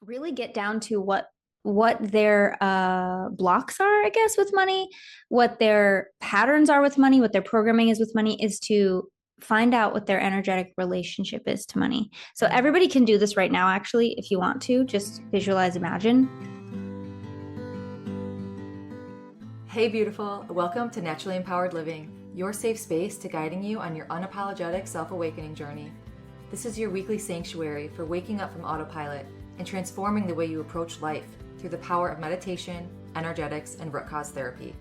really get down to what their blocks are, I guess, with money, what their patterns are with money, what their programming is with money, is to find out what their energetic relationship is to money. So everybody can do this right now, actually, if you want to. Just visualize, imagine. Hey beautiful, welcome to Naturally Empowered Living, your safe space to guiding you on your unapologetic self-awakening journey. This is your weekly sanctuary for waking up from autopilot and transforming the way you approach life through the power of meditation, energetics, and root cause therapy.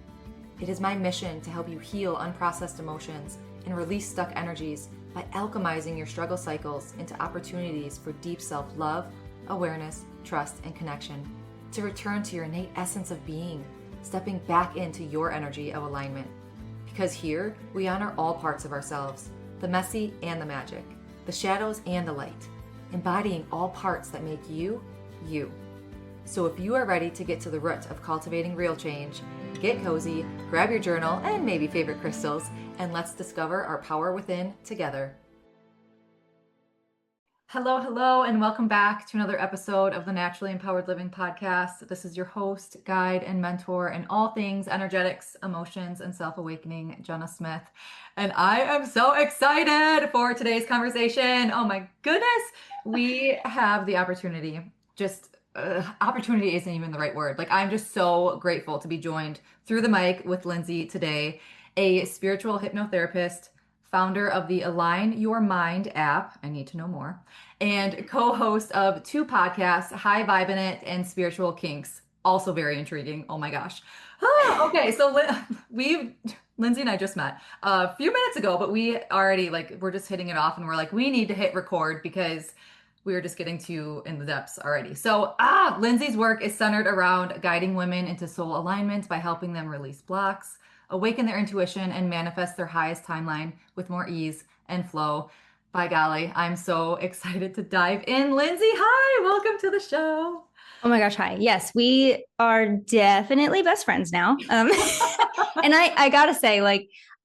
It is my mission to help you heal unprocessed emotions and release stuck energies by alchemizing your struggle cycles into opportunities for deep self-love, awareness, trust, and connection, to return to your innate essence of being, stepping back into your energy of alignment. Because here, we honor all parts of ourselves, the messy and the magic, the shadows and the light, embodying all parts that make you, you. So if you are ready to get to the root of cultivating real change, get cozy, grab your journal and maybe favorite crystals, and let's discover our power within together. Hello, and welcome back to another episode of the Naturally Empowered Living podcast. This is your host, guide, and mentor in all things energetics, emotions, and self-awakening, Jenna Smith. And I am so excited for today's conversation. Oh my goodness. We have the opportunity, opportunity isn't even the right word. Like, I'm just so grateful to be joined through the mic with Lynnsey today, a spiritual hypnotherapist, founder of the Align Your Mind app, I need to know more, and co-host of two podcasts, Hi Vibin and Spiritual Kinks. Also very intriguing. Oh my gosh. Okay, so Lynnsey and I just met a few minutes ago, but we already we're just hitting it off and we're like, we need to hit record because we were just getting too in the depths already. So, Lynnsey's work is centered around guiding women into soul alignment by helping them release blocks, awaken their intuition, and manifest their highest timeline with more ease and flow. By golly, I'm so excited to dive in. Lynnsey, hi, welcome to the show. Oh my gosh, hi. Yes, we are definitely best friends now. And I gotta say,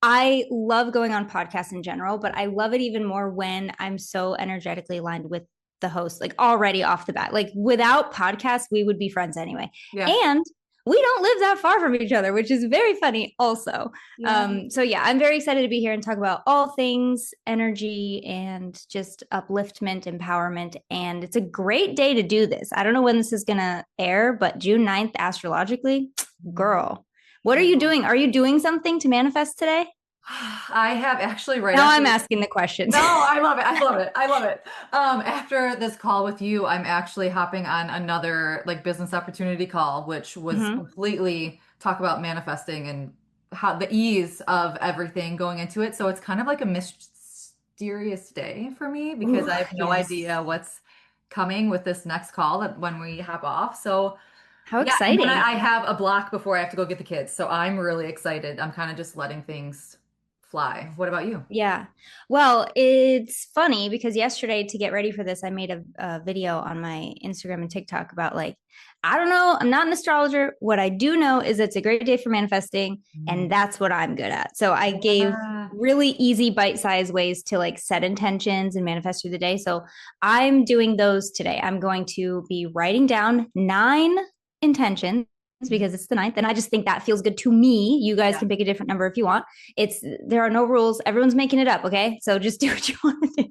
I love going on podcasts in general, but I love it even more when I'm so energetically aligned with the host, already off the bat. Without podcasts, we would be friends anyway. Yeah. And we don't live that far from each other, which is very funny also. Yeah. So yeah, I'm very excited to be here and talk about all things energy and just upliftment, empowerment. And it's a great day to do this. I don't know when this is going to air, but June 9th, astrologically, girl, what are you doing? Are you doing something to manifest today? I have actually now I'm asking the questions. No, I love it. I love it. After this call with you, I'm actually hopping on another business opportunity call, which was completely talk about manifesting and how the ease of everything going into it. So it's kind of like a mysterious day for me because I have no idea what's coming with this next call when we hop off. So how exciting. I have a block before I have to go get the kids. So I'm really excited. I'm kind of just letting things fly. What about you? Yeah. Well, it's funny because yesterday, to get ready for this, I made a video on my Instagram and TikTok about I don't know, I'm not an astrologer. What I do know is it's a great day for manifesting, and that's what I'm good at. So I gave really easy bite-sized ways to set intentions and manifest through the day. So I'm doing those today. I'm going to be writing down 9 intentions because it's the 9th. And I just think that feels good to me. You guys can pick a different number if you want. There are no rules. Everyone's making it up. Okay. So just do what you want to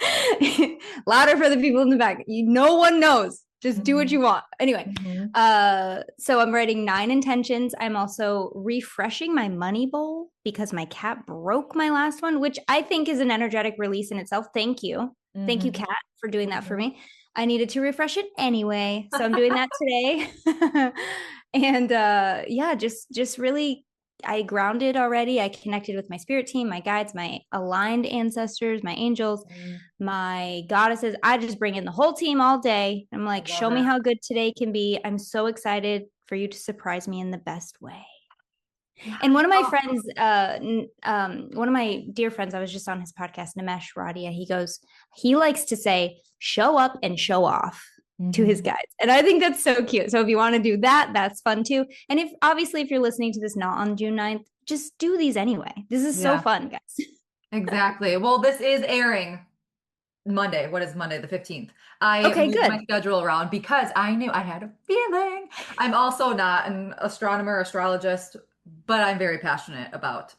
do. Louder for the people in the back. No one knows. Just do what you want. Anyway. So I'm writing 9 intentions. I'm also refreshing my money bowl because my cat broke my last one, which I think is an energetic release in itself. Thank you. Thank you, cat, for doing that for me. I needed to refresh it anyway. So I'm doing that today. And just really, I grounded already. I connected with my spirit team, my guides, my aligned ancestors, my angels, my goddesses. I just bring in the whole team all day. I'm like, show me how good today can be. I'm so excited for you to surprise me in the best way. And one of my friends, one of my dear friends, I was just on his podcast, Nimesh Radia, he likes to say, show up and show off to his guides. And I think that's so cute. So if you want to do that, that's fun too. And if you're listening to this not on June 9th, just do these anyway. This is so fun, guys. Exactly. Well, this is airing Monday. What is Monday? The 15th. I Okay, moved my good. schedule around because I knew I had a feeling. I'm also not an astronomer, astrologist, but I'm very passionate about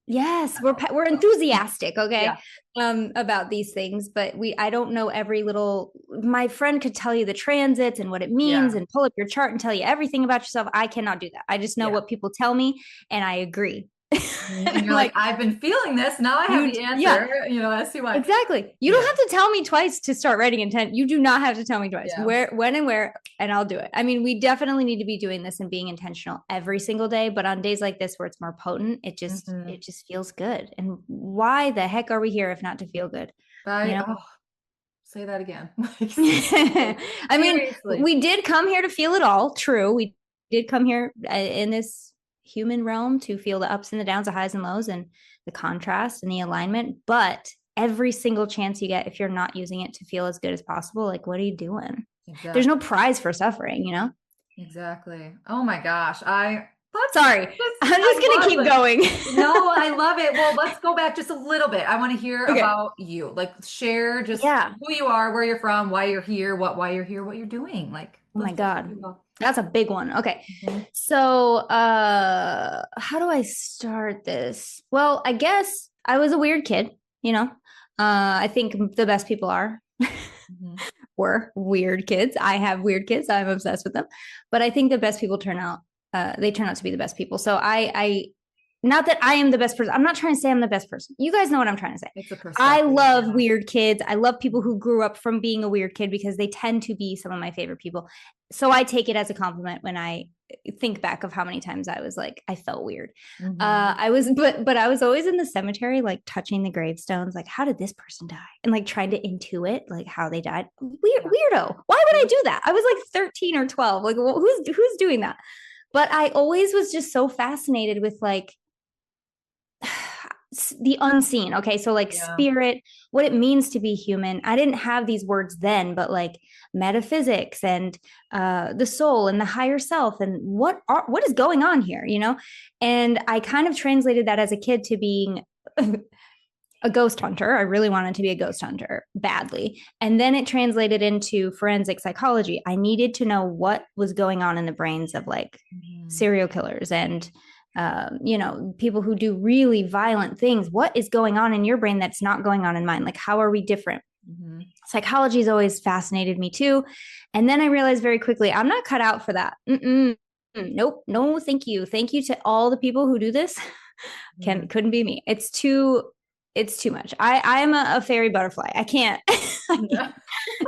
Yes, mental. we're So, enthusiastic, okay, yeah. about these things, but I don't know every little. My friend could tell you the transits and what it means, Yeah. and pull up your chart and tell you everything about yourself. I cannot do that. I just know Yeah. what people tell me, and I agree. And you're like, Like I've been feeling this. Now I have the yeah, answer. I see why. exactly. You don't Yeah. have to tell me twice to start writing intent. You do not have to tell me twice Yeah. where, when, and where, and I'll do it. I mean, we definitely need to be doing this and being intentional every single day. But on days like this where it's more potent, Hmm. it just feels good. And why the heck are we here if not to feel good? You know? Oh, say that again. Like, seriously. I mean, Seriously. we did come here to feel it all. True, we did come here in this human realm to feel the ups and the downs, the highs and lows, and the contrast and the alignment. But every single chance you get, if you're not using it to feel as good as possible, like what are you doing? There's no Exactly. prize for suffering, you know? Exactly. Oh my gosh. Let's Sorry, I'm I just gonna love keep it. going. No, I love it. Well, let's go back just a little bit. I want to hear Okay. about you. Like share just Yeah. who you are, where you're from, why you're here, why you're here, what you're doing. Like Oh my let's just God. do it all. That's a big one. Okay. Mhm. So, how do I start this? Well, I guess I was a weird kid, you know. I think the best people are Mhm. were weird kids. I have weird kids. I'm obsessed with them. But I think the best people turn out they turn out to be the best people. So I not that I am the best person. I'm not trying to say I'm the best person. You guys know what I'm trying to say. It's a I perspective. love Yeah. weird kids. I love people who grew up from being a weird kid because they tend to be some of my favorite people. So I take it as a compliment when I think back of how many times I was like, I felt weird. Hmm. But I was always in the cemetery, like touching the gravestones, like how did this person die, and like trying to intuit like how they died. Yeah. Weirdo. Why would I do that? I was like 13 or 12. Like, well, who's doing that? But I always was just so fascinated with like the unseen. Okay. So, like, Yeah. spirit, what it means to be human. I didn't have these words then, but like metaphysics and the soul and the higher self and what is going on here, you know? And I kind of translated that as a kid to being a ghost hunter. I really wanted to be a ghost hunter badly. And then it translated into forensic psychology. I needed to know what was going on in the brains of like Hmm. serial killers and people who do really violent things. What is going on in your brain that's not going on in mine? Like, how are we different? Hmm. Psychology has always fascinated me too. And then I realized very quickly, I'm not cut out for that. Nope. No, thank you. Thank you to all the people who do this. Hmm. Couldn't be me. It's too much. I'm a fairy butterfly. I can't. Yeah.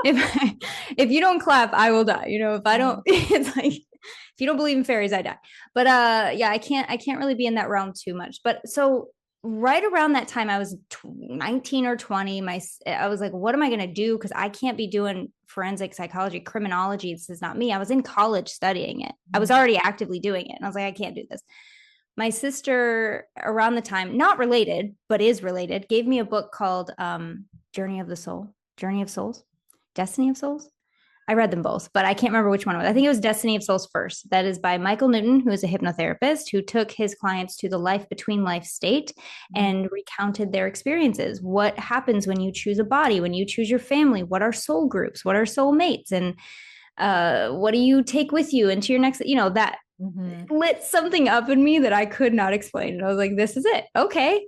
if if you don't clap, I will die. You know, if I don't, Mhm. it's like if you don't believe in fairies, I die. But yeah, I can't really be in that realm too much. But so right around that time, I was 19 or 20. I was like, what am I gonna do? Because I can't be doing forensic psychology, criminology. This is not me. I was in college studying it. I was already actively doing it, and I was like, I can't do this. My sister, around the time, not related but is related, gave me a book called Journey of the Soul, Journey of Souls, Destiny of Souls. I read them both, but I can't remember which one it was. I think it was Destiny of Souls first. That is by Michael Newton, who is a hypnotherapist who took his clients to the life between life state Mhm. and recounted their experiences. What happens when you choose a body, when you choose your family? What are soul groups? What are soul mates? And what do you take with you into your next, that Mhm. lit something up in me that I could not explain. And I was like, this is it. Okay,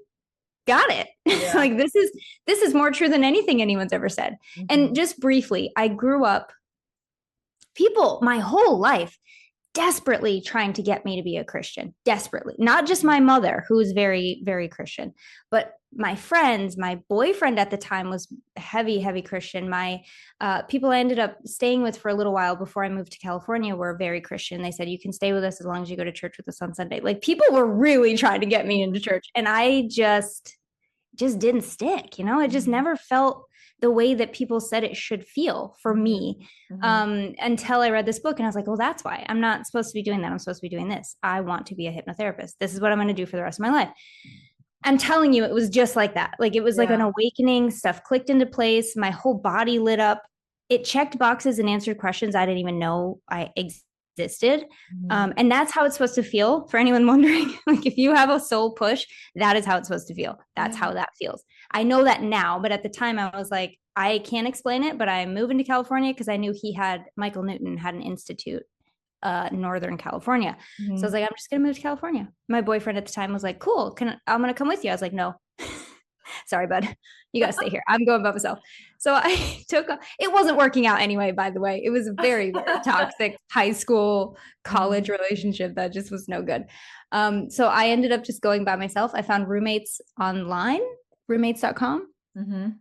got it. Yeah. Like this is more true than anything anyone's ever said. And Mhm. just briefly, I grew up people my whole life desperately trying to get me to be a Christian, desperately. Not just my mother, who was very, very Christian, but my friends, my boyfriend at the time was heavy, heavy Christian. My people I ended up staying with for a little while before I moved to California were very Christian. They said, you can stay with us as long as you go to church with us on Sunday. Like people were really trying to get me into church. And I just didn't stick, it just Mhm. never felt the way that people said it should feel for Mhm. me, Mhm. until I read this book and I was like, well, that's why I'm not supposed to be doing that. I'm supposed to be doing this. I want to be a hypnotherapist. This is what I'm going to do for the rest of my life. I'm telling you, it was just like that. Like it was like an Yeah. awakening. Stuff clicked into place. My whole body lit up. It checked boxes and answered questions I didn't even know I existed. Mhm. And that's how it's supposed to feel for anyone wondering. Like if you have a soul push, that is how it's supposed to feel. That's Yeah. how that feels. I know that now, but at the time I was like, I can't explain it, but I'm moving to California because I knew Michael Newton had an institute Northern California. So I was Mhm. like, I'm just gonna move to California. My boyfriend at the time was like, cool, I'm gonna come with you. I was like, no, sorry, bud. You gotta stay here. I'm going by myself. So I it wasn't working out anyway, by the way. It was a very, very toxic high school, college Mhm. relationship that just was no good. So I ended up just going by myself. I found roommates online, roommates.com. Mhm.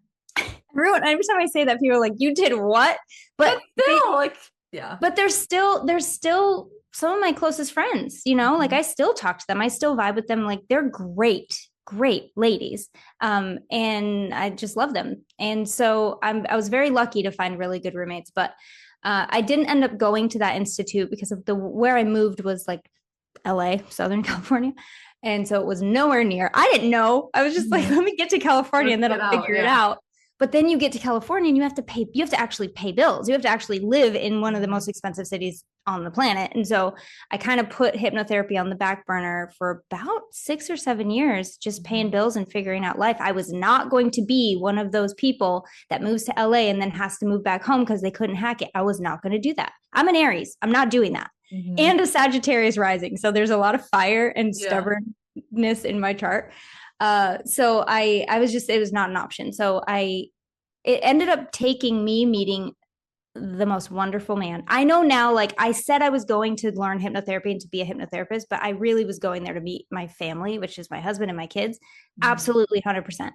Every time I say that, people are like, you did what? But But still, like, yeah. but there's still some of my closest friends, like Mhm. I still talk to them. I still vibe with them. Like they're great ladies. And I just love them. And so I was very lucky to find really good roommates, but I didn't end up going to that institute because of where I moved was like LA, Southern California. And so it was nowhere near. I didn't know. I was just like, Mhm. let me get to California Let's and then get I'll out. figure it Yeah. out. But then you get to California and you have to actually pay bills. You have to actually live in one of the Mhm. most expensive cities on the planet. And so I kind of put hypnotherapy on the back burner for about 6 or 7 years, just paying Mhm. bills and figuring out life. I was not going to be one of those people that moves to LA and then has to move back home because they couldn't hack it. I was not going to do that. I'm an Aries. I'm not doing that. Mhm. And a Sagittarius rising. So there's a lot of fire and Yeah. stubbornness in my chart. So I was just, it was not an option. It ended up taking me meeting the most wonderful man. I know now, like I said, I was going to learn hypnotherapy and to be a hypnotherapist, but I really was going there to meet my family, which is my husband and my kids. Mhm. Absolutely 100%.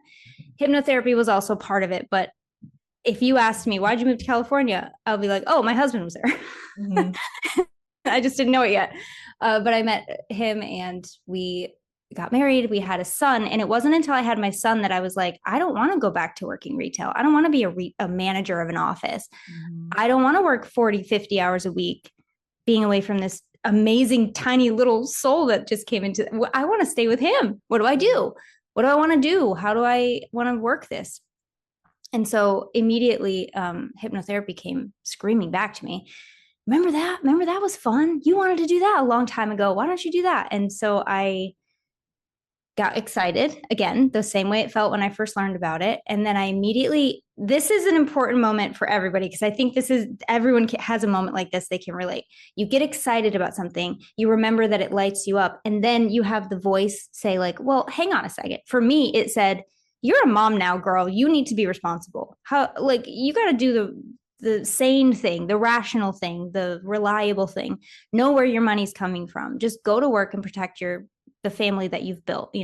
Hypnotherapy was also part of it. But if you asked me, why'd you move to California? I'll be like, oh, my husband was there. Mhm. I just didn't know it yet. But I met him and we got married. We had a son. And it wasn't until I had my son that I was like, I don't want to go back to working retail. I don't want to be a manager of an office. Mhm. I don't want to work 40, 50 hours a week being away from this amazing, tiny little soul that just came into. I want to stay with him. What do I do? What do I want to do? How do I want to work this? And so immediately, hypnotherapy came screaming back to me. Remember that? Remember that was fun? You wanted to do that a long time ago. Why don't you do that? And so I got excited again, the same way it felt when I first learned about it. And then this is an important moment for everybody because I think everyone has a moment like this they can relate. You get excited about something, you remember that it lights you up, and then you have the voice say, like, well, hang on a second. For me, it said, you're a mom now, girl. You need to be responsible. Like, you got to do the sane thing, the rational thing, the reliable thing. Know where your money's coming from. Just go to work and protect the family that you've built.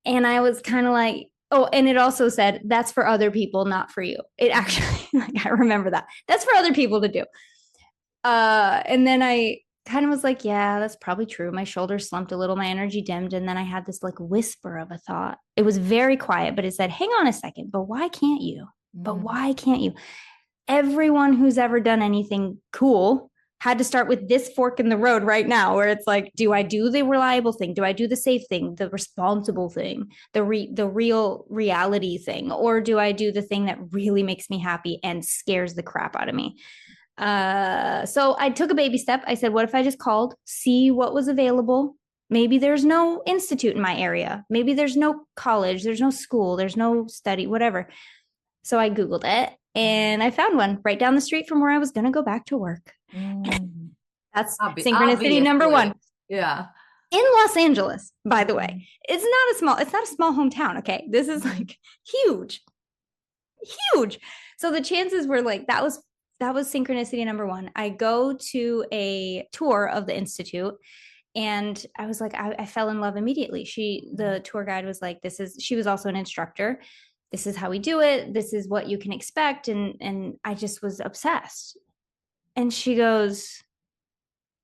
And I was kind of like, oh, and it also said, that's for other people, not for you. It actually, like, I remember that. That's for other people to do. And then I kind of was like, yeah, that's probably true. My shoulders slumped a little, my energy dimmed. And then I had this like whisper of a thought. It was very quiet, but it said, hang on a second, but why can't you? But Mhm. why can't you? Everyone who's ever done anything cool had to start with this fork in the road right now where it's like, do I do the reliable thing? Do I do the safe thing, the responsible thing, the real reality thing? Or do I do the thing that really makes me happy and scares the crap out of me? So I took a baby step. I said, what if I just called, see what was available? Maybe there's no institute in my area. Maybe there's no college, there's no school, there's no study, whatever. So I Googled it and I found one right down the street from where I was going to go back to work. Mhm. That's synchronicity number Obviously. one Yeah. in Los Angeles, by the way. Mhm. It's not a small hometown. Okay. This is Mhm. like huge, huge. So the chances were like, that was synchronicity number one. I go to a tour of the Institute and I was like, I fell in love immediately. The tour guide was like, she was also an instructor. This is how we do it. This is what you can expect. And I just was obsessed. And she goes,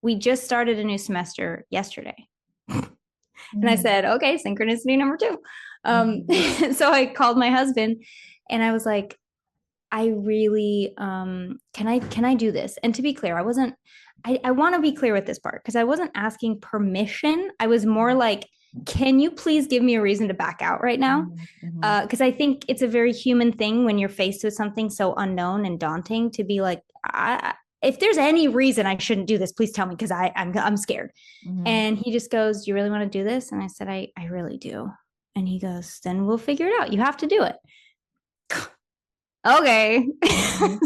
we just started a new semester yesterday. And I Mhm. said, okay, synchronicity number two. Mhm. So I called my husband and I was like, I really can I do this? And to be clear, I want to be clear with this part because I wasn't asking permission. I was more like, can you please give me a reason to back out right now? Mhm. Mhm. Because I think it's a very human thing when you're faced with something so unknown and daunting to be like, if there's any reason I shouldn't do this, please tell me because I'm scared. Mhm. And he just goes, do you really want to do this? And I said, I really do. And he goes, then we'll figure it out. You have to do it. Okay. Mhm.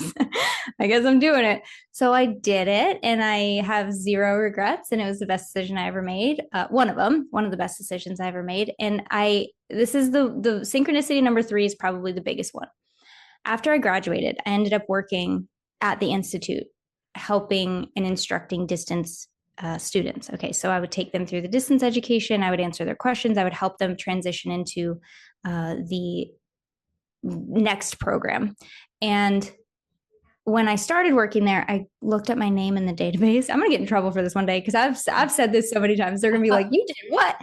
I guess I'm doing it. So I did it and I have zero regrets. And it was the best decision I ever made. One of them, one of the best decisions I ever made. And this is the synchronicity number 3 is probably the biggest one. After I graduated, I ended up working at the Institute, helping and instructing distance students. Okay, so I would take them through the distance education. I would answer their questions. I would help them transition into the next program. And when I started working there, I looked at my name in the database. I'm gonna get in trouble for this one day because I've said this so many times. They're gonna be like, "You did what?"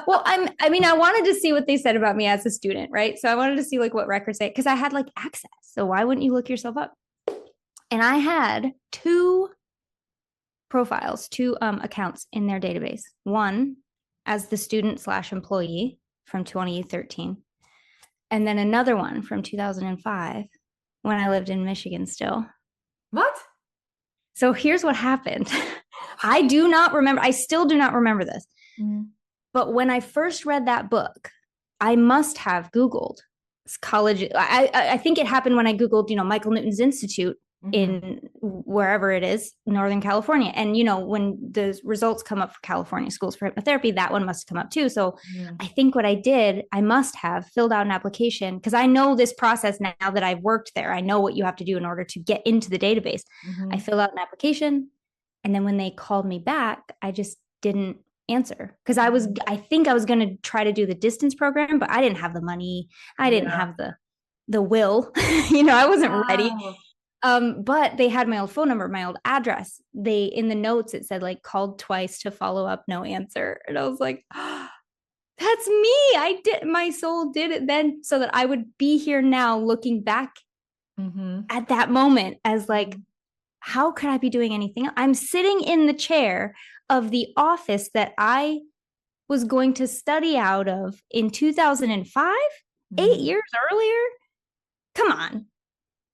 Well, I mean, I wanted to see what they said about me as a student, right? So I wanted to see like what records say because I had like access. So why wouldn't you look yourself up? And I had 2 profiles, 2 accounts in their database. One as the student slash employee from 2013, and then another one from 2005 when I lived in Michigan still. What? So here's what happened. I do not remember. I still do not remember this. Mhm. But when I first read that book, I must have Googled college. I think it happened when I Googled, Michael Newton's Institute Mhm. in wherever it is, Northern California. And, when the results come up for California schools for hypnotherapy, that one must come up too. So Mhm. I think what I did, I must have filled out an application because I know this process now that I've worked there. I know what you have to do in order to get into the database. I Mhm. fill out an application. And then when they called me back, I just didn't answer because Mhm. I think I was going to try to do the distance program, but I didn't have the money. I didn't Yeah. have the will. I wasn't ready. Wow. But they had my old phone number, my old address. They in the notes it said like called twice to follow up, no answer. And I was like, oh, that's me. I did my soul did it then so that I would be here now looking back Mhm. at that moment as like, Mhm. how could I be doing anything? I'm sitting in the chair of the office that I was going to study out of in 2005, eight Mhm. years earlier. Come on.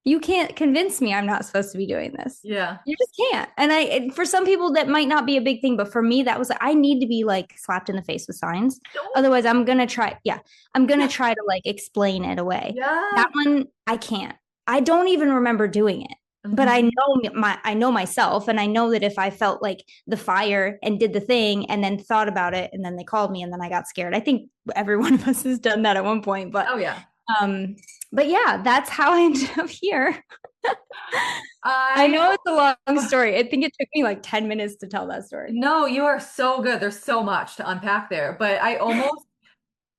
You can't convince me I'm not supposed to be doing this. Yeah. You just can't. And for some people, that might not be a big thing. But for me, that was, I need to be like slapped in the face with signs. Oh, Otherwise, I'm going to try. Yeah. I'm going to try to like explain it away. That yeah. one, I can't. I don't even remember doing it. But Mhm. I know myself, and I know that if I felt like the fire and did the thing and then thought about it and then they called me and then I got scared. I think every one of us has done that at one point. Oh yeah. Um, but yeah, that's how I ended up here. I I know it's a long story. I think it took me like 10 minutes to tell that story. No, you are so good. There's so much to unpack there, but I almost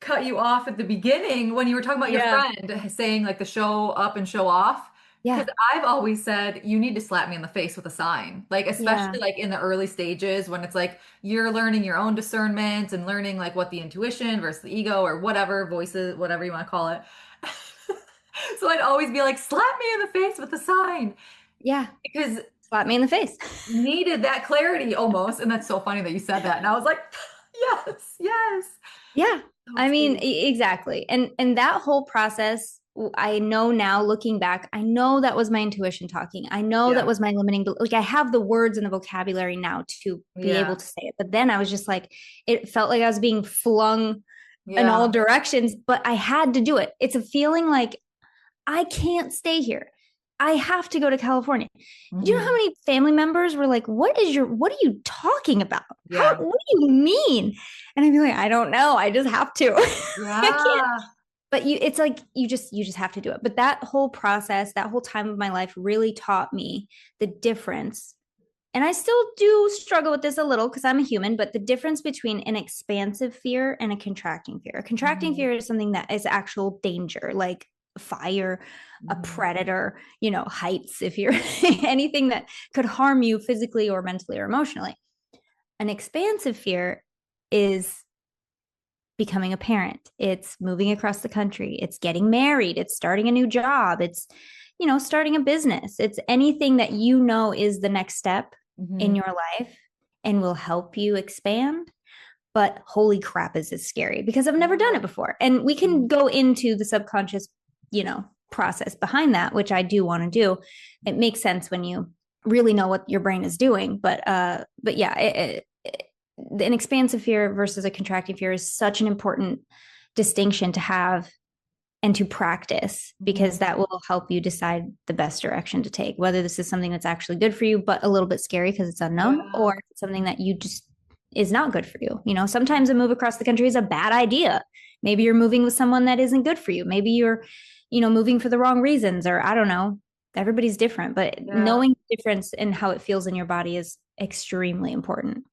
cut you off at the beginning when you were talking about your Yeah. friend saying like the show up and show off. Yeah. Because I've always said you need to slap me in the face with a sign, like Yeah. especially like in the early stages when it's like you're learning your own discernment and learning like what the intuition versus the ego or whatever voices, whatever you want to call it. So I'd always be like, slap me in the face with a sign Yeah. because Slap me in the face. needed that clarity almost. And that's so funny that you said that. And I was like, yes, yes. Yeah. So I mean, true. exactly. And that whole process, I know now looking back, I know that was my intuition talking. I know that Yeah. was my limiting, like I have the words and the vocabulary now to be able Yeah. to say it. But then I was just like, it felt like I was being flung in all Yeah. directions, but I had to do it. It's a feeling like I can't stay here. I have to go to California. Do you know how Hmm. many family members were like, what are you talking about? Yeah. What do you mean? And I'd be like, I don't know. I just have to. I can't. Yeah. But it's like you just have to do it. But that whole process, that whole time of my life really taught me the difference. And I still do struggle with this a little because I'm a human, but the difference between an expansive fear and a contracting fear. A contracting Hmm. fear is something that is actual danger, like fire, a Hmm. predator, heights, if you're anything that could harm you physically or mentally or emotionally. An expansive fear is becoming a parent, it's moving across the country, it's getting married, it's starting a new job, it's, starting a business. It's anything that is the next step in Hmm. your life and will help you expand. But holy crap, is this scary because I've never done Yeah. it before. And we can go into the subconscious, process behind that, which I do want to do. It makes sense when you really know what your brain is doing. But yeah, an expansive fear versus a contracting fear is such an important distinction to have and to practice, because that will help you decide the best direction to take, whether this is something that's actually good for you but a little bit scary because it's unknown, Yeah. or something that you just is not good for you. Sometimes a move across the country is a bad idea. Maybe you're moving with someone that isn't good for you. Maybe you're moving for the wrong reasons, or I don't know. Everybody's different, but Yeah. knowing the difference and how it feels in your body is extremely important.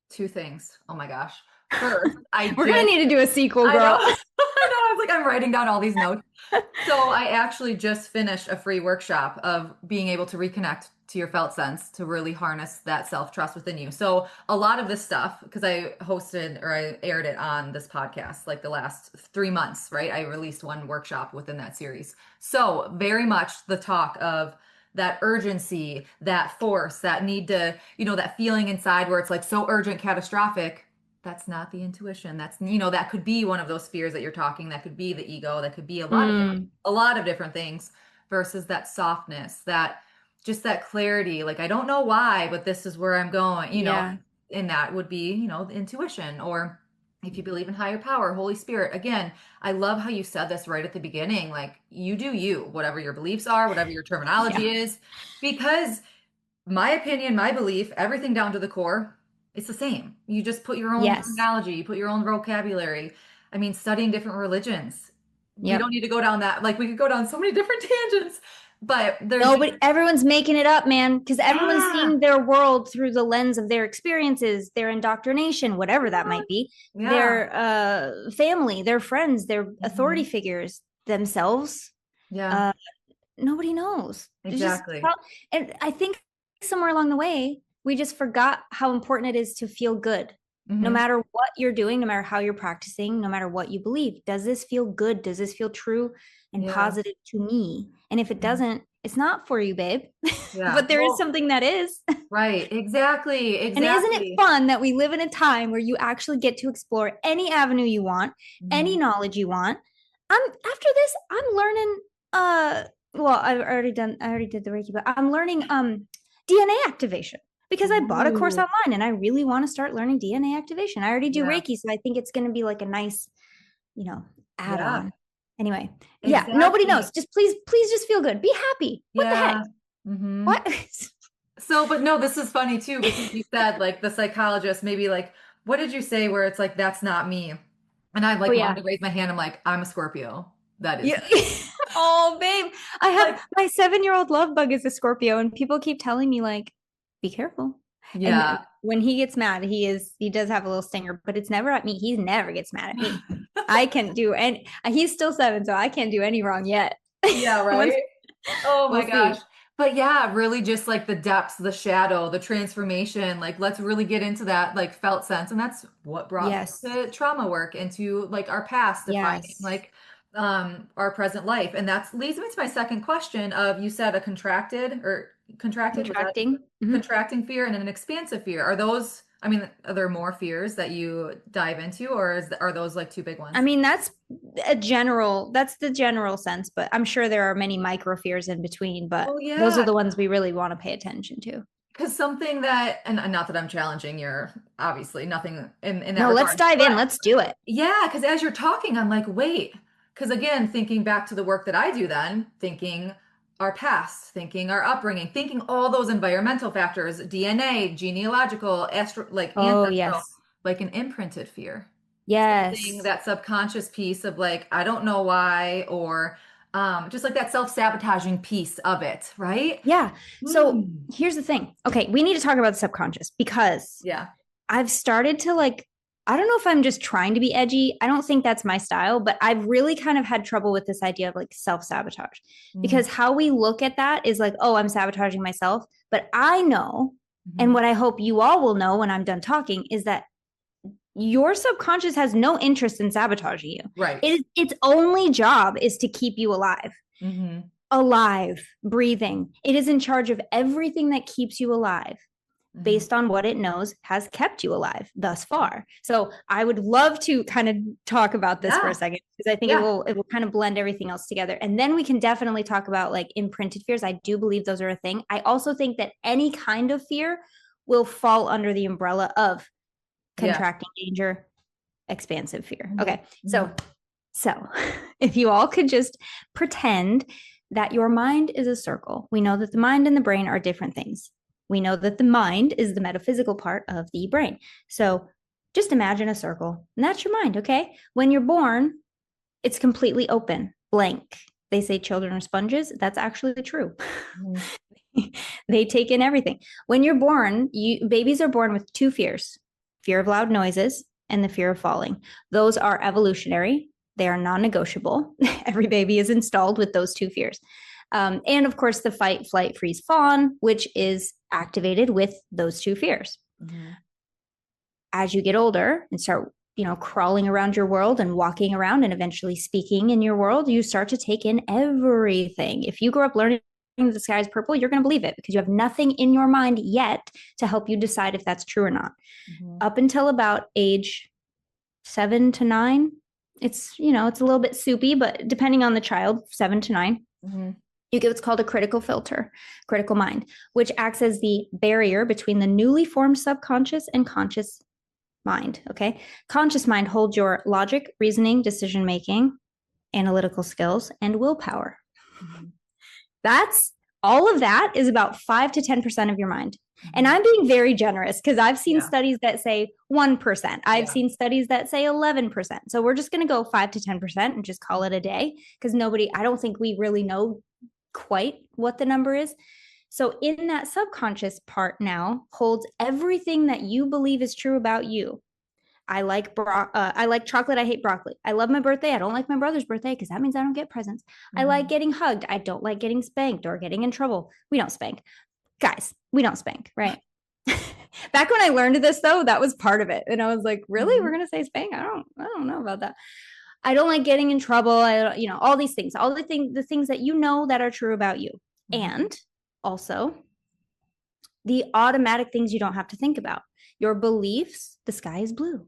Two things. Oh my gosh. First, We're gonna need to do a sequel, I know, girl. I know. I was like, I'm writing down all these notes. So I actually just finished a free workshop of being able to reconnect to your felt sense to really harness that self-trust within you. So a lot of this stuff, because I hosted or I aired it on this podcast like the last 3 months, right? I released one workshop within that series. So very much the talk of that urgency, that force, that need to, that feeling inside where it's like so urgent, catastrophic. That's not the intuition. That's, that could be one of those fears that you're talking. That could be the ego. That could be a lot of different things versus that softness, that just that clarity. Like, I don't know why, but this is where I'm going, Yeah. and that would be, the intuition. Or if you believe in higher power, Holy Spirit. Again, I love how you said this right at the beginning. Like, you do you, whatever your beliefs are, whatever your terminology Yeah. is, because my opinion, my belief, everything down to the core, it's the same. You just put your own Yes. terminology, you put your own vocabulary. I mean, studying different religions. We don't Yep. need to go down that. Like, we could go down so many different tangents, but there's No, just, but everyone's making it up, man, because everyone's yeah, seeing their world through the lens of their experiences, their indoctrination, whatever that might be, yeah, their family, their friends, their authority mhm, figures, themselves. yeah, Uh, Nobody knows. There's just, exactly. and I think somewhere along the way, we just forgot how important it is to feel good. No Hmm. matter what you're doing, no matter how you're practicing, no matter what you believe, does this feel good? Does this feel true and Yeah, positive to me? And if it mhm, doesn't, it's not for you, babe. yeah. But there is Well, something that is. right, exactly, And isn't it exactly. fun that we live in a time where you actually get to explore any avenue you want, any Mhm. knowledge you want? After this, I'm learning uh well, I already did the Reiki, but I'm learning DNA activation because I bought a course Ooh, online and I really want to start learning DNA activation. I already do yeah, Reiki, so I think it's going to be like a nice, you know, yeah, add-on. Anyway, yeah, nobody knows. exactly. Just please just feel good. Be happy. What the heck? Yeah. Hmm. What? So, but no, this is funny too, because you said like the psychologist, maybe like, what did you say where it's like, that's not me? And I Oh like wanted yeah. to raise my hand. I'm like, I'm a Scorpio. That is Yeah. me. Oh, babe. I have Like, my 7-year-old love bug is a Scorpio, and people keep telling me, like, be careful. And yeah. when he gets mad, he does have a little stinger, but it's never at me. He never gets mad at me. I can't do any, he's still 7, so I can't do any wrong yet. Yeah, Once right. Oh my we'll gosh. see. But yeah, really just like the depths, the shadow, the transformation. Like, let's really get into that like felt sense. And that's what brought me Yes. to trauma work, into like our past, defining Yes. like our present life. And that's leads me to my second question of, you said a contracted, was that Contracting. Mhm. contracting fear and an expansive fear? Are those, I mean, are there more fears that you dive into, or are those like two big I ones? mean, that's the general sense, but I'm sure there are many micro fears in between, but Well, those are yeah. the ones we really want to pay attention to. Because something that, and not that I'm challenging your, obviously nothing in that No, let's regard, dive in. but Let's do it. yeah, because as you're talking, I'm like, wait, because again, thinking back to the work that I do, then thinking our past, thinking our upbringing, thinking all those environmental factors, DNA, genealogical, like Oh, ancestral, yes. like an imprinted fear, something, Yes. that subconscious piece of like, I don't know why, or just like that self-sabotaging piece of it, right? Yeah. So Hmm. here's the thing. Okay, we need to talk about the subconscious because Yeah. I've started to like, I don't know if I'm just trying to be edgy. I don't think that's my style, but I've really kind of had trouble with this idea of like self sabotage Mm-hmm. because how we look at that is like, oh, I'm sabotaging myself. But I know, and Mm-hmm. what I hope you all will know when I'm done talking is that your subconscious has no interest in sabotaging you. Right. Its only job is to keep you alive, Hmm. breathing. It is in charge of everything that keeps you alive Hmm. based on what it knows has kept you alive thus far. So I would love to kind of talk about this for a Yeah. second because I think Yeah. it will kind of blend everything else together. And then we can definitely talk about like imprinted fears. I do believe those are a thing. I also think that any kind of fear will fall under the umbrella of Yeah. contracting danger, expansive fear. Hmm. Okay. Hmm. So So if you all could just pretend that your mind is a circle. We know that the mind and the brain are different things. We know that the mind is the metaphysical part of the brain. So just imagine a circle, and that's your mind, okay? When you're born, it's completely open, blank. They say children are sponges. That's actually true. Mm-hmm. They take in everything. When you're born, babies are born with two fears: fear of loud noises and the fear of falling. Those are evolutionary. They are non-negotiable. Every baby is installed with those two fears. And of course, the fight, flight, freeze, fawn, which is activated with those two fears. Mm-hmm. As you get older and start, crawling around your world and walking around and eventually speaking in your world, you start to take in everything. If you grow up learning the sky is purple, you're going to believe it because you have nothing in your mind yet to help you decide if that's true or not. Mm-hmm. Up until about age 7 to 9, it's a little bit soupy, but depending on the child, 7 to 9, mm-hmm. you get what's called a critical filter, critical mind, which acts as the barrier between the newly formed subconscious and conscious mind. Okay. Conscious mind holds your logic, reasoning, decision-making, analytical skills, and willpower. Mm-hmm. That's all of that is about 5 to 10% of your mind. Mm-hmm. And I'm being very generous because I've seen studies that say 1%. I've seen studies that say 11%. So we're just going to go 5 to 10% and just call it a day because I don't think we really know quite what the number is. So in that subconscious part now holds everything that you believe is true about you. I like chocolate. I hate broccoli. I love my birthday. I don't like my brother's birthday because that means I don't get presents. Mm-hmm. I like getting hugged. I don't like getting spanked or getting in trouble. We don't spank. Guys, we don't spank, right? Back when I learned this though, that was part of it. And I was like, really? Mm-hmm. We're going to say spank? I don't know about that. I don't like getting in trouble. All these things, the things that that are true about you. Mm-hmm. And also the automatic things you don't have to think about. Your beliefs, the sky is blue.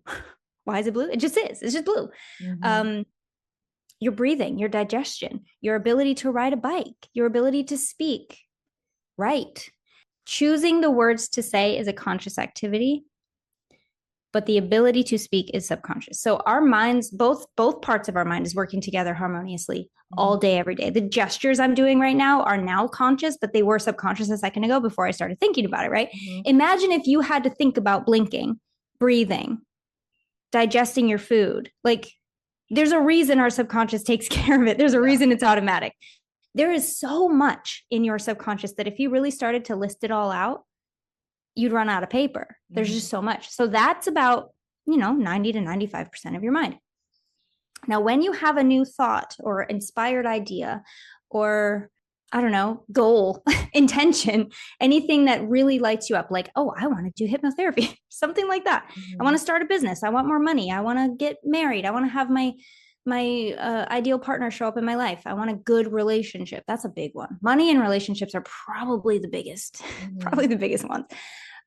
Why is it blue? It just is. It's just blue. Mm-hmm. Your breathing, your digestion, your ability to ride a bike, your ability to speak, write. Choosing the words to say is a conscious activity, but the ability to speak is subconscious. So our minds, both parts of our mind is working together harmoniously all day, every day. The gestures I'm doing right now are now conscious, but they were subconscious a second ago before I started thinking about it, right? Mm-hmm. Imagine if you had to think about blinking, breathing, digesting your food. Like, there's a reason our subconscious takes care of it. There's a reason it's automatic. There is so much in your subconscious that if you really started to list it all out, you'd run out of paper. There's just so much. So that's about, 90 to 95% of your mind. Now, when you have a new thought or inspired idea or, I don't know, goal, intention, anything that really lights you up, like, oh, I want to do hypnotherapy, something like that. Mm-hmm. I want to start a business. I want more money. I want to get married. I want to have my ideal partner show up in my life. I want a good relationship. That's a big one. Money and relationships are probably the biggest, probably the biggest ones.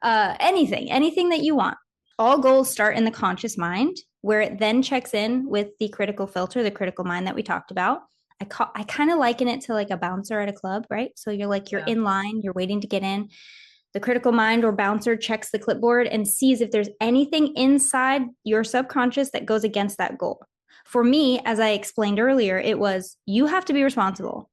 Anything that you want. All goals start in the conscious mind, where it then checks in with the critical filter, the critical mind that we talked about. I kind of liken it to like a bouncer at a club, right? So you're in line, you're waiting to get in. The critical mind or bouncer checks the clipboard and sees if there's anything inside your subconscious that goes against that goal. For me, as I explained earlier, it was, you have to be responsible.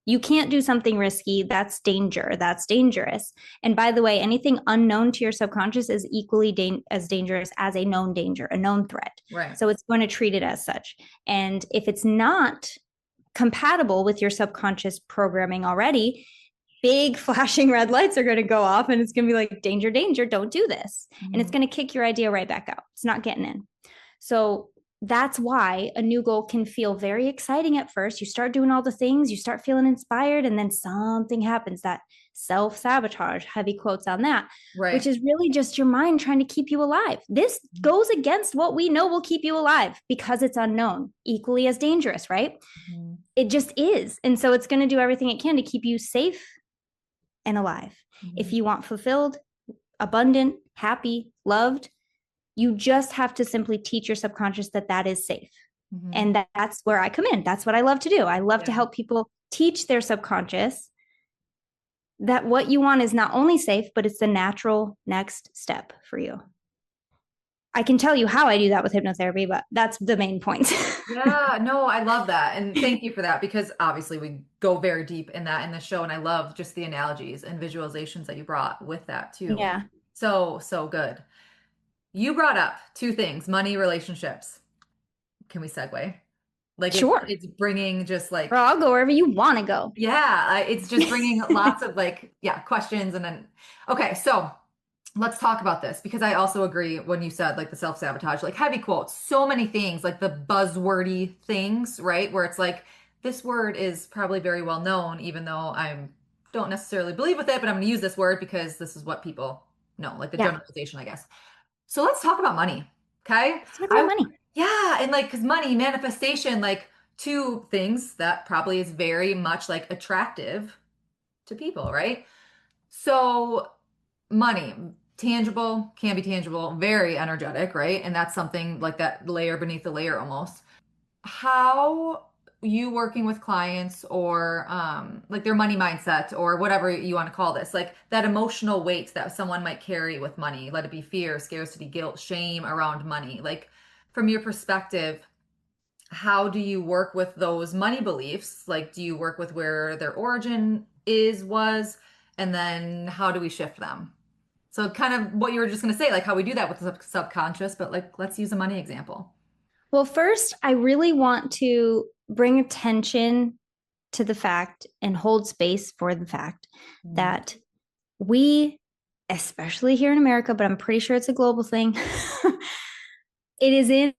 You can't do something risky. That's danger. That's dangerous. And by the way, anything unknown to your subconscious is equally as dangerous as a known danger, a known threat. Right. So it's going to treat it as such. And if it's not compatible with your subconscious programming already, big flashing red lights are going to go off and it's going to be like, danger, danger, don't do this. Mm-hmm. And it's going to kick your idea right back out. It's not getting in. So that's why a new goal can feel very exciting at first. You start doing all the things, you start feeling inspired, and then something happens, that self-sabotage, heavy quotes on that, right, which is really just your mind trying to keep you alive. This goes against what we know will keep you alive because it's unknown, equally as dangerous, right? Mm-hmm. It just is. And so it's going to do everything it can to keep you safe and alive. Mm-hmm. If you want fulfilled, abundant, happy, loved, you just have to simply teach your subconscious that that is safe. Mm-hmm. And that's where I come in. That's what I love to do. I love to help people teach their subconscious that what you want is not only safe, but it's the natural next step for you. I can tell you how I do that with hypnotherapy, but that's the main point. Yeah, no, I love that. And thank you for that because obviously we go very deep in that in the show. And I love just the analogies and visualizations that you brought with that too. Yeah, So, so good. You brought up two things, money, relationships. Can we segue? Like sure. it's bringing just Or like I'll go wherever you want to go. yeah, it's just bringing lots of like yeah, questions and then okay, so let's talk about this because I also agree when you said like the self-sabotage, like heavy quotes, so many things, like the buzzwordy things, right? Where it's like this word is probably very well known, even though I don't necessarily believe with it, but I'm gonna use this word because this is what people know, like the Yeah, generalization, I guess. So let's talk about money. Okay. let's talk about I, money. yeah. And like, cause money, manifestation, like two things that probably is very much like attractive to people, right? So money, tangible, can be tangible, very energetic, right? And that's something like that layer beneath the layer almost. How you working with clients or like their money mindset or whatever you want to call this, like that emotional weight that someone might carry with money, let it be fear, scarcity, guilt, shame around money. Like from your perspective, how do you work with those money beliefs? Like, do you work with where their origin was, and then how do we shift them? So kind of what you were just going to say, like how we do that with the subconscious, but like let's use a money example. Well, first, I really want to bring attention to the fact and hold space for the fact Mm. that we, especially here in America, but I'm pretty sure it's a global thing, it is in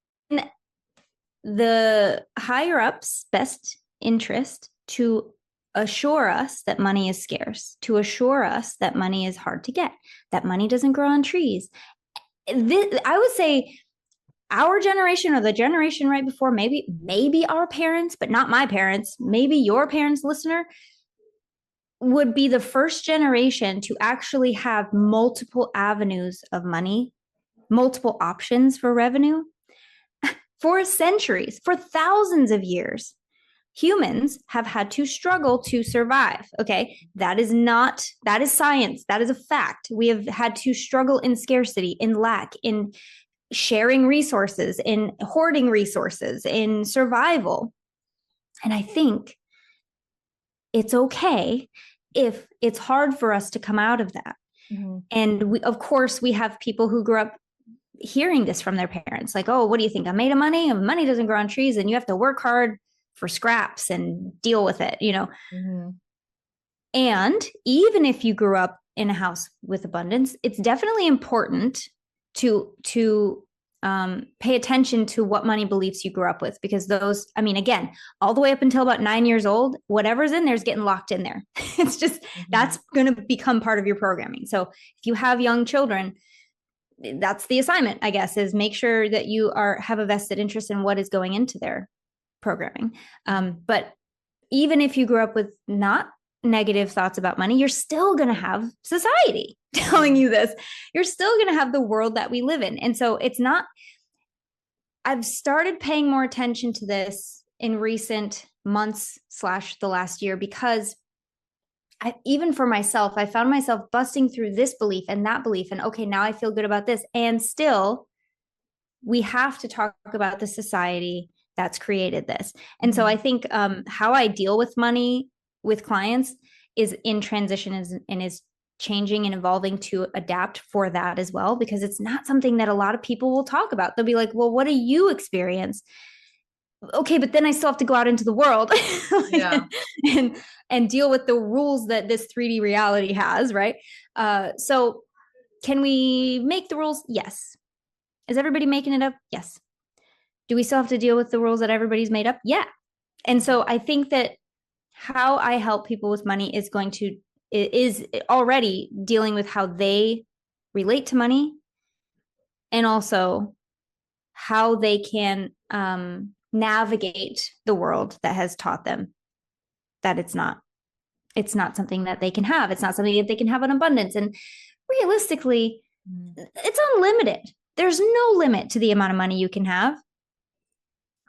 the higher ups' best interest to assure us that money is scarce, to assure us that money is hard to get, that money doesn't grow on trees. I would say our generation or the generation right before, maybe our parents, but not my parents, maybe your parents, listener, would be the first generation to actually have multiple avenues of money, multiple options for revenue for centuries, for thousands of years. Humans have had to struggle to survive. Okay. That is science. That is a fact. We have had to struggle in scarcity, in lack, in sharing resources, in hoarding resources, in survival. And I think it's okay if it's hard for us to come out of that. Mhm. And of course, we have people who grew up hearing this from their parents like, oh, what do you think? I'm made of money, and money doesn't grow on trees, and you have to work hard for scraps and deal with it. Mhm. And even if you grew up in a house with abundance, it's definitely important to pay attention to what money beliefs you grew up with, because those, I mean, again, all the way up until about 9 years old, whatever's in there is getting locked in there. It's just Mhm. that's going to become part of your programming. So if you have young children, that's the assignment, I guess, is make sure that you have a vested interest in what is going into their programming. But even if you grew up with not negative thoughts about money, you're still going to have society telling Mhm. you this. You're still going to have the world that we live in. And so it's not, I've started paying more attention to this in recent months slash the last year, because even for myself, I found myself busting through this belief and that belief. And okay, now I feel good about this. And still, we have to talk about the society that's created this. And so I Mhm. think how I deal with money with clients is in transition, and is changing and evolving to adapt for that as well, because it's not something that a lot of people will talk about. They'll be like, well, what do you experience? Okay, but then I still have to go out into the world Yeah. and and deal with the rules that this 3D reality has, right? So can we make the rules? Yes. Is everybody making it up? Yes. Do we still have to deal with the rules that everybody's made up? Yeah. And so I think that how I help people with money is already dealing with how they relate to money, and also how they can navigate the world that has taught them that it's not something that they can have. It's not something that they can have in abundance. And realistically, Mhm. it's unlimited. There's no limit to the amount of money you can have.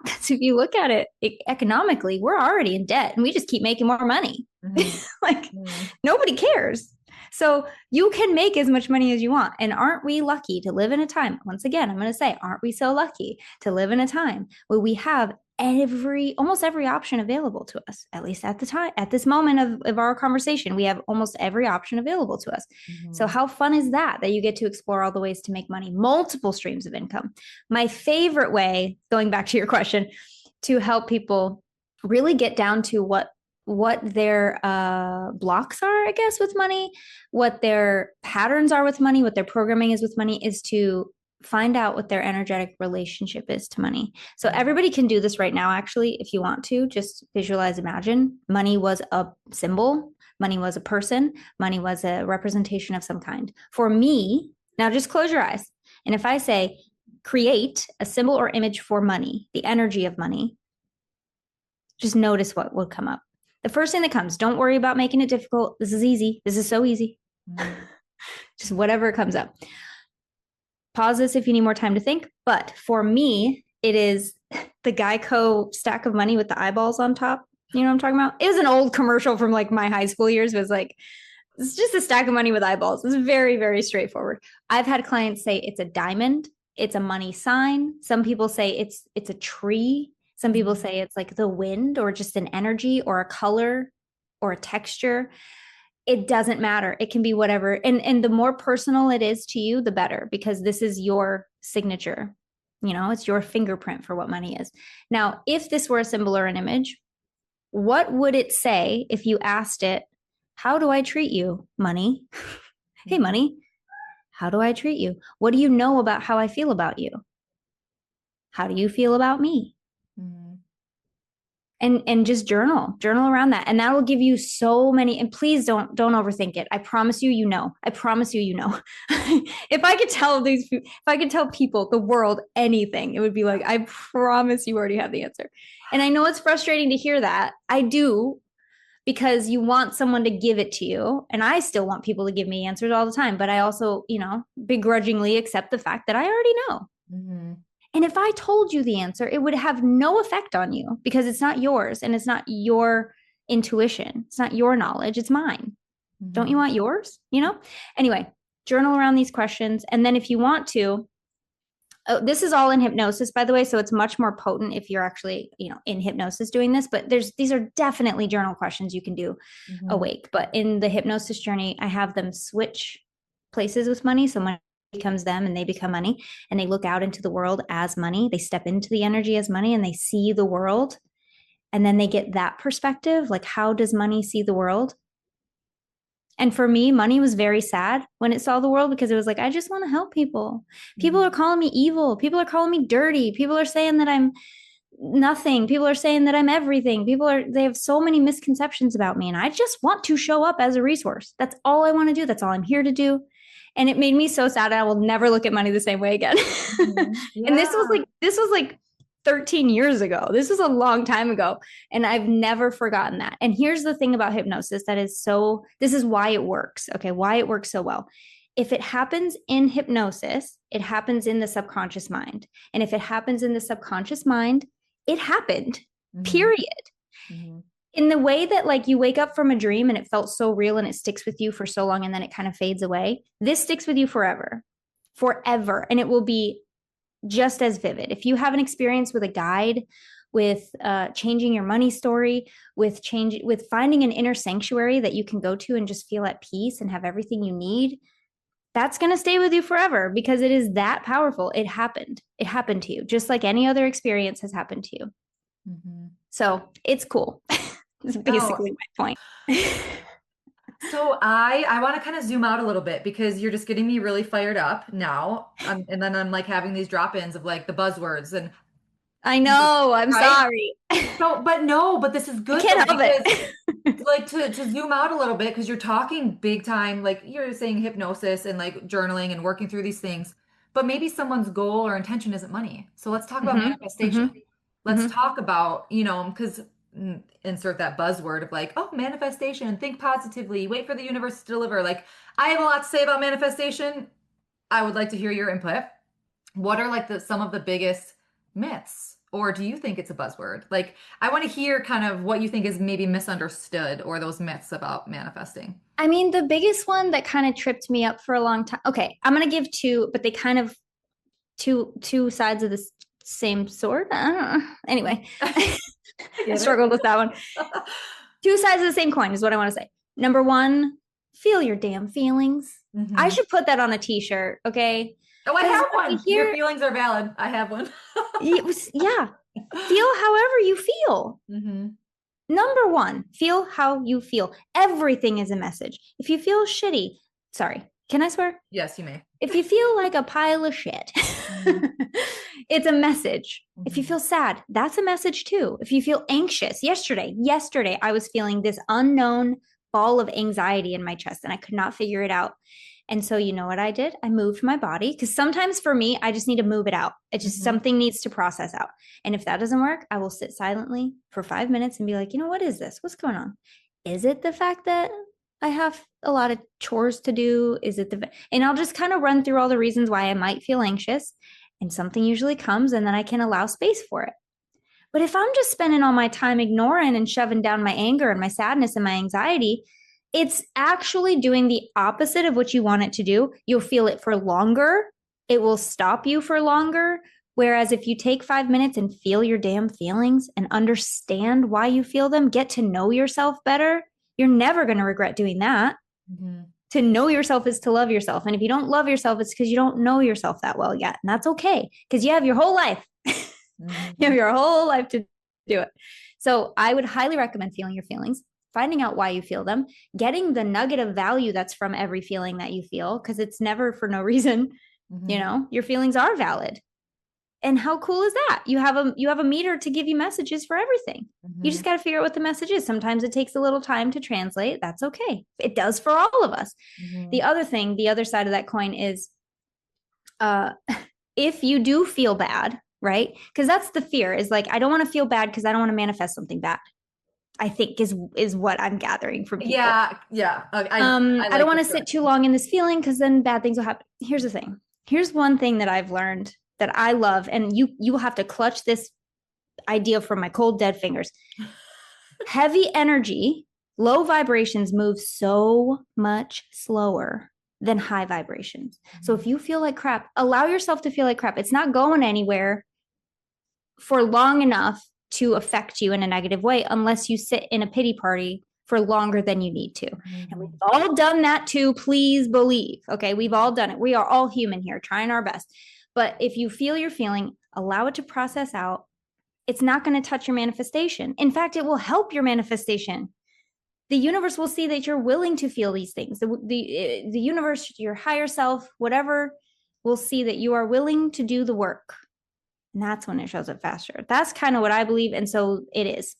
Because if you look at it economically, we're already in debt and we just keep making more money. Mhm. Like Mhm. nobody cares. So you can make as much money as you want. And aren't we lucky to live in a time? Once again, I'm going to say, aren't we so lucky to live in a time where we have almost every option available to us, at least at the time, at this moment of our conversation, we have almost every option available to us. So Mm-hmm. how fun is that you get to explore all the ways to make money, multiple streams of income? My favorite way, going back to your question, to help people really get down to what their blocks are, I guess, with money, what their patterns are with money, what their programming is with money, is to find out what their energetic relationship is to money. So everybody can do this right now, actually, if you want to. Just visualize, imagine money was a symbol, money was a person, money was a representation of some kind. For me, now just close your eyes. And if I say, create a symbol or image for money, the energy of money, just notice what will come up. The first thing that comes, don't worry about making it difficult. This is easy. This is so easy. Mm-hmm. Just whatever comes up. Pause this if you need more time to think. But for me, it is the Geico stack of money with the eyeballs on top. You know what I'm talking about? It was an old commercial from like my high school years. It was like, it's just a stack of money with eyeballs. It's very, very straightforward. I've had clients say it's a diamond. It's a money sign. Some people say it's a tree. Some people say it's like the wind or just an energy or a color or a texture. It doesn't matter. It can be whatever. And the more personal it is to you, the better, because this is your signature. You know, it's your fingerprint for what money is. Now, if this were a symbol or an image, what would it say if you asked it, how do I treat you, money? Hey, money, how do I treat you? What do you know about how I feel about you? How do you feel about me? Mm-hmm. And just journal around that, and that will give you so many. And please don't overthink it. I promise you, I promise you, if I could tell people, the world, anything, it would be like, I promise you already have the answer. And I know it's frustrating to hear that. I do, because you want someone to give it to you, and I still want people to give me answers all the time, but I also, begrudgingly accept the fact that I already know. Mm-hmm. And if I told you the answer, it would have no effect on you, because it's not yours and it's not your intuition. It's not your knowledge. It's mine. Mm-hmm. Don't you want yours? Anyway, journal around these questions. And then if you want to, this is all in hypnosis, by the way, so it's much more potent if you're actually, in hypnosis doing this. But these are definitely journal questions you can do awake. But in the hypnosis journey, I have them switch places with money. So money becomes them and they become money, and they look out into the world as money. They step into the energy as money and they see the world, and then they get that perspective, like, how does money see the world? And for me, money was very sad when it saw the world, because it was like, I just want to help people. People are calling me evil. People are calling me dirty. People are saying that I'm nothing. People are saying that I'm everything. They have so many misconceptions about me, and I just want to show up as a resource. That's all I want to do. That's all I'm here to do. And it made me so sad. I will never look at money the same way again. Yeah. And this was like 13 years ago. This was a long time ago. And I've never forgotten that. And here's the thing about hypnosis this is why it works. Okay. Why it works so well. If it happens in hypnosis, it happens in the subconscious mind. And if it happens in the subconscious mind, it happened, period. Mm-hmm. In the way that, like, you wake up from a dream and it felt so real and it sticks with you for so long and then it kind of fades away. This sticks with you forever. And it will be just as vivid. If you have an experience with a guide, with changing your money story, with finding an inner sanctuary that you can go to and just feel at peace and have everything you need, that's going to stay with you forever, because it is that powerful. It happened to you, just like any other experience has happened to you. Mm-hmm. So it's cool. That's basically my point. So I want to kind of zoom out a little bit, because you're just getting me really fired up now. And then I'm like having these drop-ins of like the buzzwords, and I know, I'm sorry. So, but this is good. I can't help it. Like to zoom out a little bit, because you're talking big time, like you're saying hypnosis and like journaling and working through these things, but maybe someone's goal or intention isn't money. So let's talk about manifestation. Let's talk about, because insert that buzzword of like, oh, manifestation, think positively, wait for the universe to deliver. Like, I have a lot to say about manifestation. I would like to hear your input. What are like some of the biggest myths Or do you think it's a buzzword? Like, I want to hear kind of what you think is maybe misunderstood or those myths about manifesting. I mean, the biggest one that kind of tripped me up for a long time. Okay, I'm gonna give two, but they kind of two sides of the same sword. I don't know. Anyway, I I get it. struggled with that one. Two sides of the same coin is what I want to say. Number one, feel your damn feelings. I Hmm. should put that on a t-shirt, okay? Oh, I Because have when we one. Your hear feelings are valid. I have one. it was, yeah, feel however you feel. Hmm. Number one, feel how you feel. Everything is a message. If you feel shitty, sorry, can I swear? Yes, you may. If you feel like a pile of shit, Hmm. it's a message. If you Hmm. feel sad, that's a message too. If you feel anxious, yesterday I was feeling this unknown ball of anxiety in my chest and I could not figure it out. And so, you know what I did? I moved my body because sometimes for me, I just need to move it out. It just Hmm. something needs to process out. And if that doesn't work, I will sit silently for 5 minutes and be like, what is this? What's going on? Is it the fact that I have a lot of chores to do? Is it and I'll just kind of run through all the reasons why I might feel anxious, and something usually comes, and then I can allow space for it. But if I'm just spending all my time ignoring and shoving down my anger and my sadness and my anxiety, it's actually doing the opposite of what you want it to do. You'll feel it for longer, it will stop you for longer. Whereas if you take 5 minutes and feel your damn feelings and understand why you feel them, get to know yourself better, you're never going to regret doing that. Hmm. To know yourself is to love yourself. And if you don't love yourself, it's because you don't know yourself that well yet. And that's okay because you have your whole life. You have Hmm. your whole life to do it. So I would highly recommend feeling your feelings, finding out why you feel them, getting the nugget of value that's from every feeling that you feel, because it's never for no reason. Hmm. Your feelings are valid. And how cool is that? You have a meter to give you messages for everything. You Hmm. just got to figure out what the message is. Sometimes it takes a little time to translate. That's okay. It does for all of us. Hmm. The other thing, the other side of that coin is uh if you do feel bad, right? Because that's the fear is like, I don't want to feel bad because I don't want to manifest something bad. I think is what I'm gathering from people. Yeah, yeah. I I don't like want this to sit too direction. long in this feeling because then bad things will happen. Here's the thing. Here's one thing that I've learned that I love, and you will have to clutch this idea from my cold dead fingers. Heavy energy, low vibrations move so much slower than high vibrations. So Mhm. if you feel like crap, allow yourself to feel like crap. It's not going anywhere for long enough to affect you in a negative way unless you sit in a pity party for longer than you need to. And we've Mhm. all done that too, please believe. Okay, we've all done it. We are all human here, trying our best. But if you feel your feeling, allow it to process out. It's not going to touch your manifestation. In fact, it will help your manifestation. The universe will see that you're willing to feel these things. The universe, your higher self, whatever, will see that you are willing to do the work. And that's when it shows up faster. That's kind of what I believe. And so it is.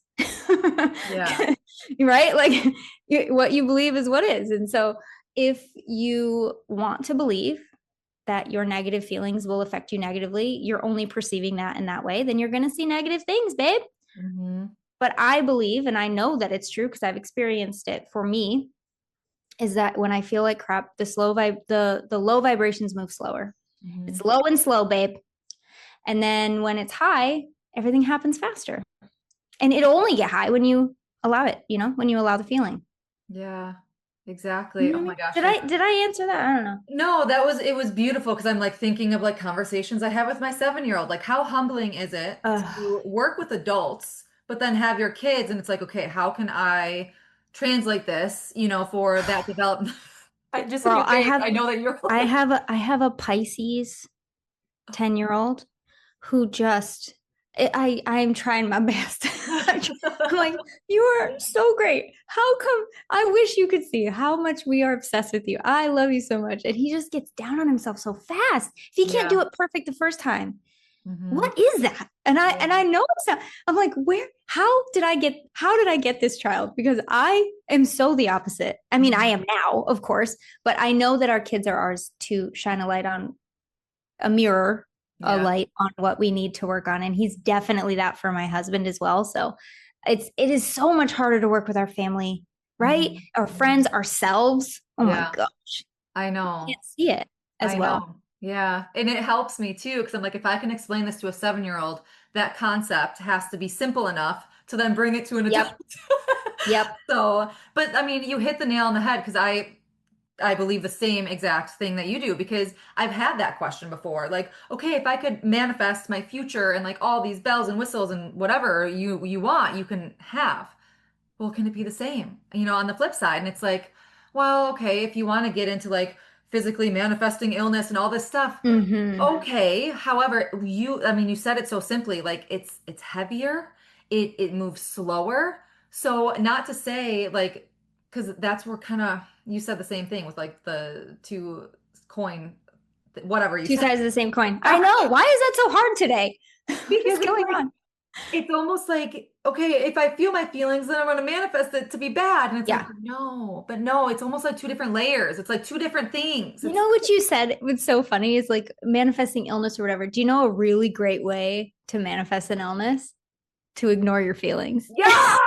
Yeah. Right? Like what you believe is what is. And so if you want to believe that your negative feelings will affect you negatively, you're only perceiving that in that way, then you're going to see negative things, babe. Hmm. But I believe, and I know that it's true because I've experienced it for me, is that when I feel like crap, the low vibrations move slower. Hmm. It's low and slow, babe. And then when it's high, everything happens faster. And it'll only get high when you allow it, when you allow the feeling. Yeah, You exactly. know Oh what I my mean? gosh. Did I answer that? I don't know. No, it was beautiful because I'm like thinking of like conversations I have with my 7-year-old. Like, how humbling is it to work with adults, but then have your kids? And it's like, okay, how can I translate this, for that development? I just in Girl, your face, I know that you're I like, have a I have a Pisces 10-year-old who just I'm trying my best. I'm like, you are so great. How come I wish you could see how much we are obsessed with you. I love you so much. And he just gets down on himself so fast. If he can't do yeah. it perfect the first time, Hmm. what is that? And I Yeah. know it's not, I'm like, how did I get this child? Because I am so the opposite. I mean, I Mhm. am now, of course, but I know that our kids are ours to shine a light on, a mirror, a Yeah. light on what we need to work on. And he's definitely that for my husband as well. So it is so much harder to work with our family, right? Hmm. Our friends, Hmm. ourselves. Oh my Yeah, gosh. I You know. can't see it as I well. know. Yeah. And it helps me too, because I'm like, if I can explain this to a 7-year-old, that concept has to be simple enough to then bring it to an adult. Yep. Yep. So, but I mean, you hit the nail on the head because I believe the same exact thing that you do because I've had that question before. Like, okay, if I could manifest my future and like all these bells and whistles and whatever you want, you can have. Well, can it be the same? On the flip side, and it's like, well, okay, if you want to get into like physically manifesting illness and all this stuff, Hmm. okay. However, I mean, you said it so simply, like it's heavier, it moves slower. So not to say like, because that's where kind of you said the same thing with like the two coin, whatever you Two said. sides of the same coin. I know. Why is that so hard today? Because What's it's going like on? it's almost like, okay, if I feel my feelings, then I'm going to manifest it to be bad. And it's like, Yeah. no, but no, it's almost like two different layers. It's like two different things. You It's, know what you said? What's so funny is like manifesting illness or whatever. Do you know a really great way to manifest an illness? To ignore your feelings. yeah.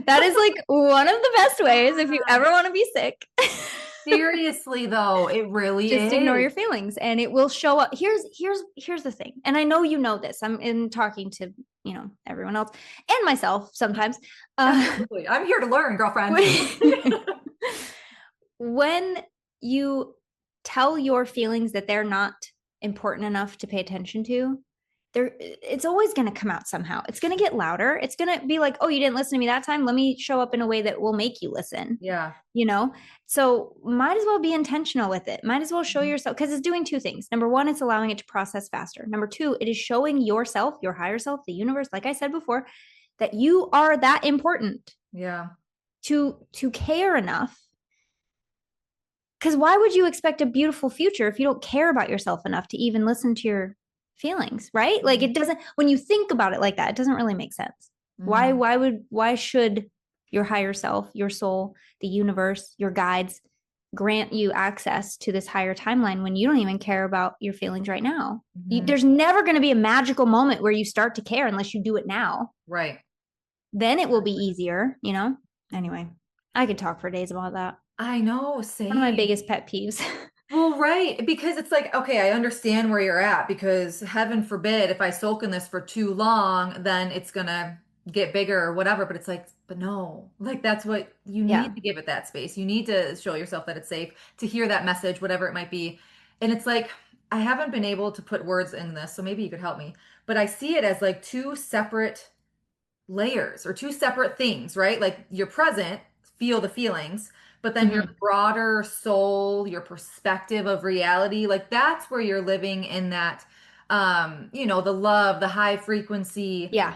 That is like one of the best ways if you ever want to be sick. Seriously, though, it really Just ignore is. your feelings and it will show up. Here's the thing. And I know you know this. I'm in talking to, everyone else and myself sometimes. Absolutely. I'm here to learn, girlfriend. When you tell your feelings that they're not important enough to pay attention to, it's always going to come out somehow. It's going to get louder. It's going to be like, oh, you didn't listen to me that time. Let me show up in a way that will make you listen. Yeah. So might as well be intentional with it. Might as well show yourself, because it's doing two things. Number one, it's allowing it to process faster. Number two, it is showing yourself, your higher self, the universe, like I said before, that you are that important Yeah. to care enough. Because why would you expect a beautiful future if you don't care about yourself enough to even listen to your feelings, right? Like it doesn't, when you think about it like that, it doesn't really make sense. Mhm. Why should your higher self, your soul, the universe, your guides grant you access to this higher timeline when you don't even care about your feelings right now? Mhm. There's never going to be a magical moment where you start to care unless you do it now. Right. Then it will be easier. Anyway, I could talk for days about that. I know, One of my same. biggest pet peeves. Well, right, because it's like, okay, I understand where you're at because heaven forbid if I sulk in this for too long, then it's gonna get bigger or whatever. But it's like, but no, like that's what you need Yeah. to give it that space. You need to show yourself that it's safe to hear that message, whatever it might be. And it's like, I haven't been able to put words in this, so maybe you could help me. But I see it as like two separate layers or two separate things, right? Like you're present, feel the feelings, but then your Mhm. broader soul, your perspective of reality, like that's where you're living in that the love, the high frequency Yeah.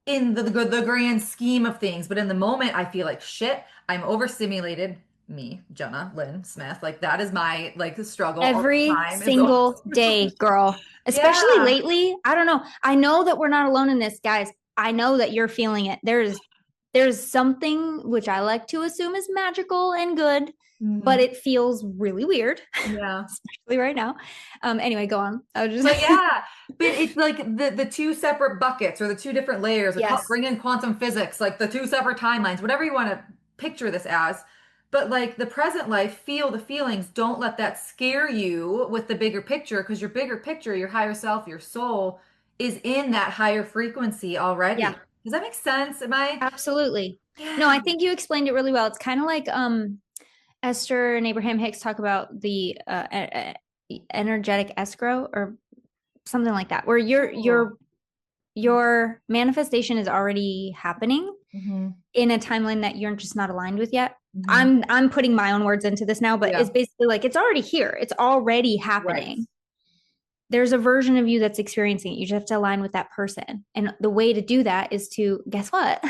in the grand scheme of things. But in the moment, I feel like shit, I'm overstimulated. Me, Jenna, Lynn Smith, like that is my like struggle all the Every time. Is single day, girl. Especially yeah. lately. I don't know. I know that we're not alone in this, guys. I know that you're feeling it. There's something which I like to assume is magical and good, but Mhm. it feels really weird, Yeah. especially right now. Anyway, go on. I was But just yeah, but it's like the two separate buckets or the two different layers, or yes. bring in quantum physics, like the two separate timelines, whatever you want to picture this as. But like the present life, feel the feelings. Don't let that scare you with the bigger picture, because your bigger picture, your higher self, your soul, is in that higher frequency Yeah, already. Does that make sense? Am I? absolutely. No, Yeah. I think you explained it really well. It's kind of like Esther and Abraham Hicks talk about the energetic escrow or something like that, where your Oh. your your manifestation is already happening Hmm. in a timeline that you're just not aligned with yet. Hmm. I'm putting my own words into this now, but it's Yeah. basically like it's already here. It's already Right. happening. There's a version of you that's experiencing it. You just have to align with that person. And the way to do that is to guess what?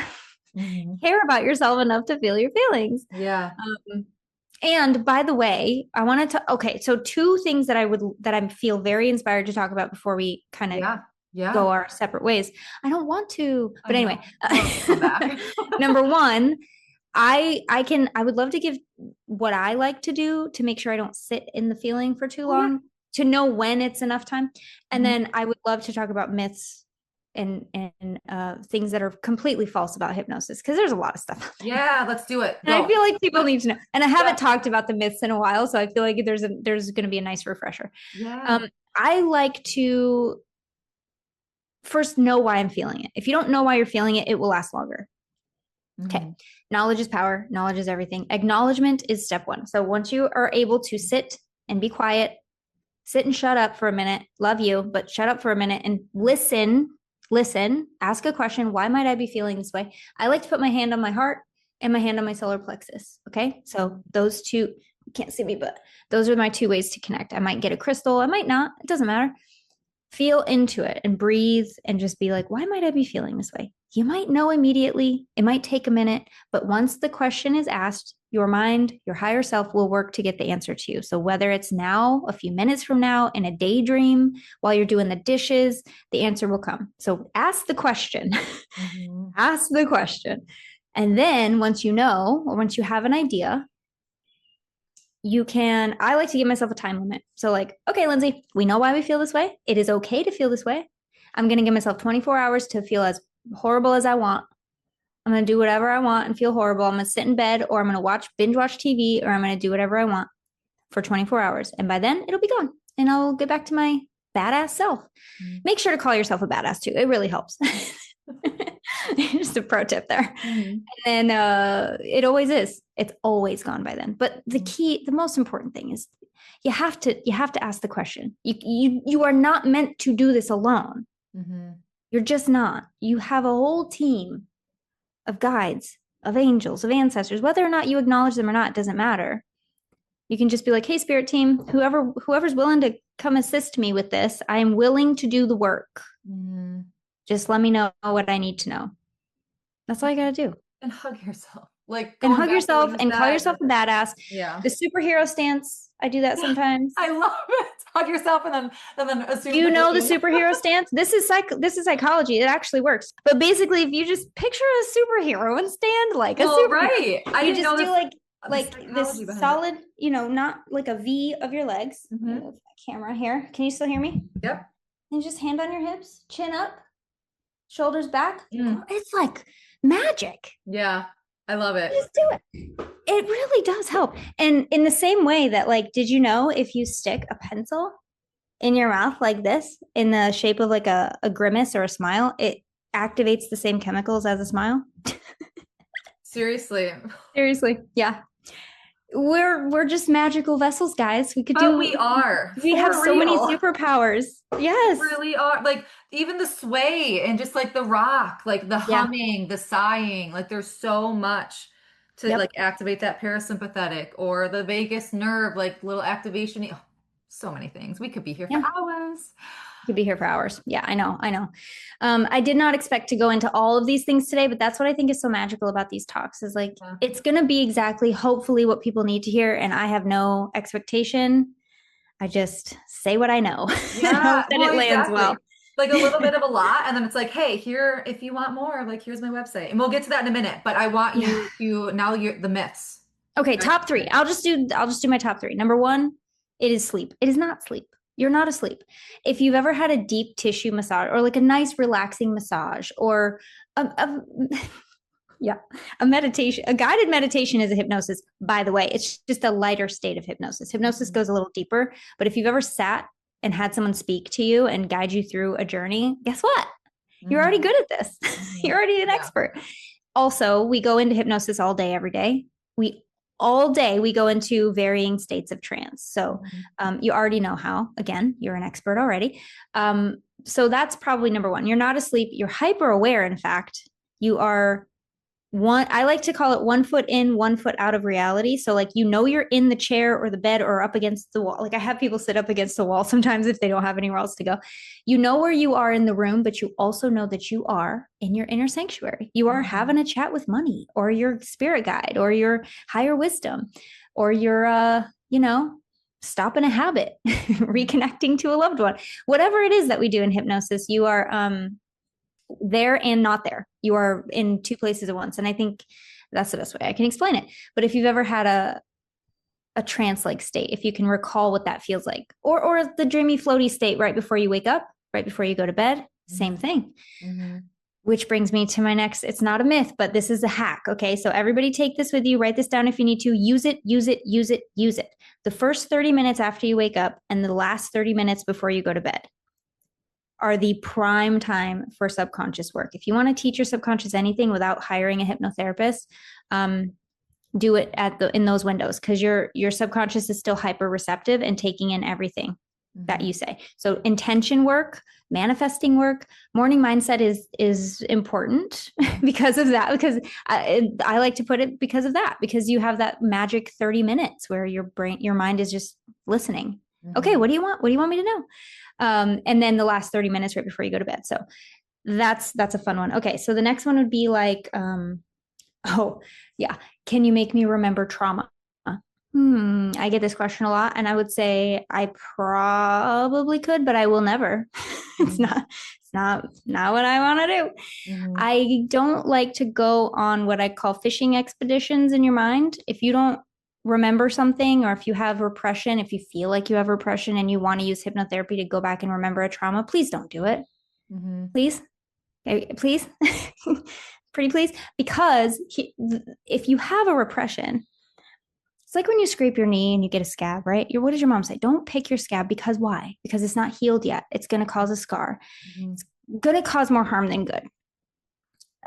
Hmm. Care about yourself enough to feel your feelings. Yeah. Um, and by the way, I wanted to okay, so two things that I feel very inspired to talk about before we kind of Yeah. Yeah. go our separate ways. I don't want to, I but anyway. know. Well, come back. Number one, I would love to give what I like to do to make sure I don't sit in the feeling for too Oh yeah. long, to know when it's enough time. And Mhm. then I would love to talk about myths and things that are completely false about hypnosis, because there's a lot of stuff out there. Yeah, let's do it. And I Go. feel like people need to know. And I haven't Yeah. talked about the myths in a while, so I feel like there's going to be a nice refresher. Yeah. Um, I like to first know why I'm feeling it. If you don't know why you're feeling it, it will last longer. Okay. Knowledge is power. Knowledge is everything. Acknowledgement is step one. So once you are able to sit and be quiet, sit and shut up for a minute, love you, but shut up for a minute and listen, ask a question. Why might I be feeling this way? I like to put my hand on my heart and my hand on my solar plexus. Okay. So those two, you can't see me, but those are my two ways to connect. I might get a crystal. I might not. It doesn't matter. Feel into it and breathe and just be like, why might I be feeling this way? You might know immediately. It might take a minute, but once the question is asked, your mind, your higher self will work to get the answer to you. So whether it's now, a few minutes from now, in a daydream, while you're doing the dishes, the answer will come. So ask the question, ask the question. And then once you know, or once you have an idea, I like to give myself a time limit. So like, okay, Lynnsey, we know why we feel this way. It is okay to feel this way. I'm going to give myself 24 hours to feel as horrible as I want. I'm going to do whatever I want and feel horrible. I'm going to sit in bed, or I'm going to binge watch TV, or I'm going to do whatever I want for 24 hours. And by then it'll be gone and I'll get back to my badass self. Make sure to call yourself a badass too. It really helps. Just a pro tip there. And it always is. It's always gone by then. But the most important thing is you have to ask the question. You are not meant to do this alone. You're just not. You have a whole team of guides, of angels, of ancestors. Whether or not you acknowledge them or not, it doesn't matter. You can just be like, hey, spirit team, whoever's willing to come assist me with this, I am willing to do the work. Just let me know what I need to know. That's all you got to do. And hug yourself. And hug yourself and call yourself a badass. Yeah. The superhero stance. I do that sometimes. I love it. Hug yourself and then assume. You know the superhero stance? This is psychology. It actually works. But basically, if you just picture a superhero and stand like a superhero, right? I just do like this solid, not like a V of your legs. Camera here. Can you still hear me? Yep. And just hand on your hips, chin up, shoulders back. It's like magic. Yeah. I love it. Just do it. It really does help. And in the same way that, like, did you know if you stick a pencil in your mouth like this, in the shape of like a grimace or a smile, it activates the same chemicals as a smile? Seriously. Yeah. We're just magical vessels, guys. We are. We have so many superpowers. Yes. We really are. Like even the sway and just like the rock, like the humming, the sighing, like there's so much to like activate that parasympathetic or the vagus nerve, like little activation. Oh, so many things. We could be here for hours. Could be here for hours. Yeah, I know. I did not expect to go into all of these things today, but that's what I think is so magical about these talks is like, it's going to be exactly, hopefully, what people need to hear. And I have no expectation. I just say what I know. Yeah. And it lands well. Like a little bit of a lot. And then it's like, hey, here, if you want more, like, here's my website. And we'll get to that in a minute, but I want you to, now you're the myths. Okay. Right? Top three. I'll just do my top three. Number one, it is sleep. It is not sleep. You're not asleep. If you've ever had a deep tissue massage or like a nice relaxing massage or a meditation, a guided meditation is a hypnosis, by the way. It's just a lighter state of hypnosis. Hypnosis goes a little deeper, but if you've ever sat and had someone speak to you and guide you through a journey, guess what? You're already good at this. You're already an expert. Also, we go into hypnosis all day, every day. All day we go into varying states of trance. So you already know how. Again, you're an expert already. So that's probably number one. You're not asleep. You're hyper aware. In fact, you are I like to call it 1 foot in, 1 foot out of reality. So like, you're in the chair or the bed or up against the wall. Like I have people sit up against the wall sometimes if they don't have anywhere else to go. You know where you are in the room, but you also know that you are in your inner sanctuary. You are having a chat with money or your spirit guide or your higher wisdom or your, stopping a habit, reconnecting to a loved one. Whatever it is that we do in hypnosis, you are there and not there. You are in two places at once. And I think that's the best way I can explain it. But if you've ever had a trance-like state, if you can recall what that feels like, or the dreamy floaty state right before you wake up, right before you go to bed, same thing. Which brings me to my next, it's not a myth, but this is a hack. Okay. So everybody take this with you, write this down if you need to, use it. The first 30 minutes after you wake up and the last 30 minutes before you go to bed. are the prime time for subconscious work. If you want to teach your subconscious anything without hiring a hypnotherapist, do it in those windows, because your subconscious is still hyper receptive and taking in everything that you say. So intention work, manifesting work, morning mindset is important because of that. Because I like to put it because of that, because you have that magic 30 minutes where your mind is just listening. Okay, what do you want? What do you want me to know? And then the last 30 minutes right before you go to bed. So that's a fun one. Okay, so the next one would be like, oh yeah, can you make me remember trauma? I get this question a lot, and I would say I probably could, but I will never. It's not what I want to do. I don't like to go on what I call fishing expeditions in your mind. If you don't remember something, or if you have repression, if you feel like you have repression and you want to use hypnotherapy to go back and remember a trauma, please don't do it. Please. Please. Pretty please. Because if you have a repression, it's like when you scrape your knee and you get a scab, right? What does your mom say? Don't pick your scab, because why? Because it's not healed yet. It's going to cause a scar. It's going to cause more harm than good.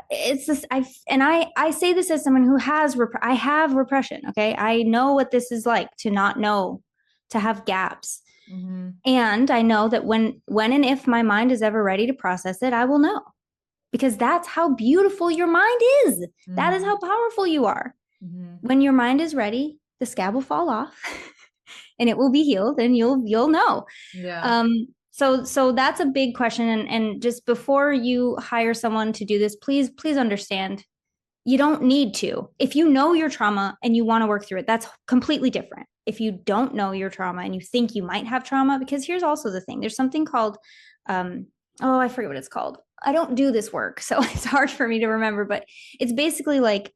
It's just, I say this as someone who I have repression. Okay. I know what this is like to not know, to have gaps. And I know that when and if my mind is ever ready to process it, I will know, because that's how beautiful your mind is. That is how powerful you are. When your mind is ready, the scab will fall off and it will be healed, and you'll know. Yeah. So that's a big question. And just before you hire someone to do this, please understand, you don't need to. If you know your trauma and you want to work through it, that's completely different. If you don't know your trauma and you think you might have trauma, because here's also the thing, there's something called, I forget what it's called. I don't do this work, so it's hard for me to remember, but it's basically like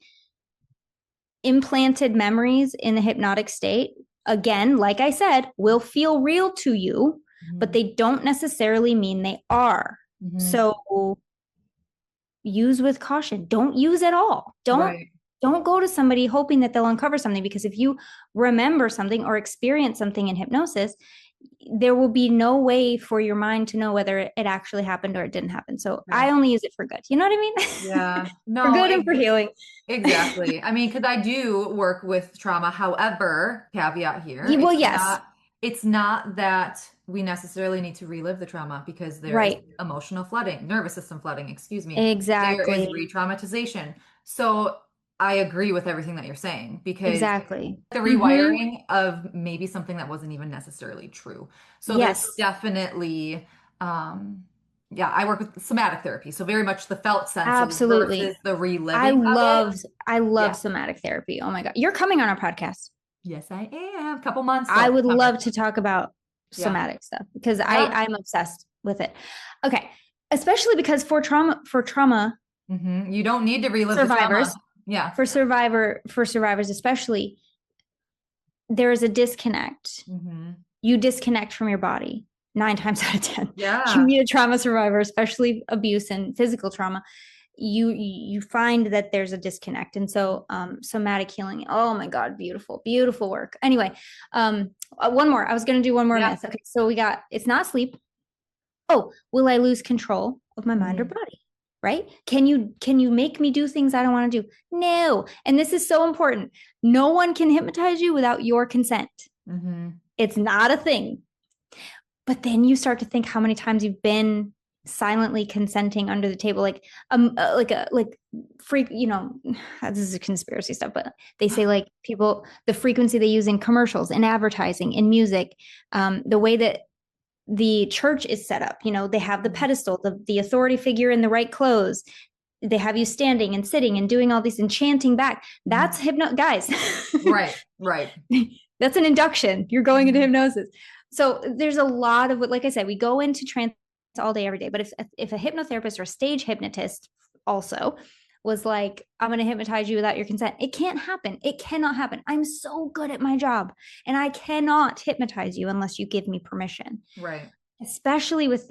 implanted memories in the hypnotic state. Again, like I said, will feel real to you, but they don't necessarily mean they are. So use with caution. Don't use at all. Don't go to somebody hoping that they'll uncover something, because if you remember something or experience something in hypnosis, there will be no way for your mind to know whether it actually happened or it didn't happen. So I only use it for good. You know what I mean? Yeah. No, for good and for healing. Exactly. I mean, because I do work with trauma. However, caveat here, Well, yes. It's not that we necessarily need to relive the trauma, because there is emotional flooding, nervous system flooding, excuse me. There is Exactly. re-traumatization. So I agree with everything that you're saying, because Exactly. the rewiring of maybe something that wasn't even necessarily true. So there's Yes. definitely, yeah, I work with somatic therapy, so very much the felt senses versus Absolutely. the reliving of it. I love Yeah. somatic therapy. Oh my God. You're coming on our podcast. Yes, I am. Couple months I though. would Summer. love to talk about Yeah. somatic stuff, because Yeah. I'm obsessed with it. Okay. Especially because for trauma You don't need to relive the survivors, trauma. Yeah. for survivors especially, there is a disconnect. You disconnect from your body 9 times out of 10. You Yeah. meet a trauma survivor, especially abuse and physical trauma, you find that there's a disconnect. And so somatic healing, oh my God, beautiful work. Anyway, one more. I was going to do one more Yeah. myth. Okay, so we got, it's not sleep. Oh, will I lose control of my mind or Mhm. body? Right? Can you make me do things I don't want to do? No. And this is so important. No one can hypnotize you without your consent. It's not a thing. But then you start to think how many times you've been silently consenting under the table, like freak, this is conspiracy stuff, but they say like people, the frequency they use in commercials, in advertising, in music, the way that the church is set up, they have the pedestal, the authority figure in the right clothes, they have you standing and sitting and doing all these and chanting back. That's guys. Right. That's an induction. You're going into hypnosis. So there's a lot of what, like I said, we go into trance all day, every day. But if a hypnotherapist or a stage hypnotist also was like, I'm going to hypnotize you without your consent, it can't happen. It cannot happen. I'm so good at my job, and I cannot hypnotize you unless you give me permission. Right. Especially with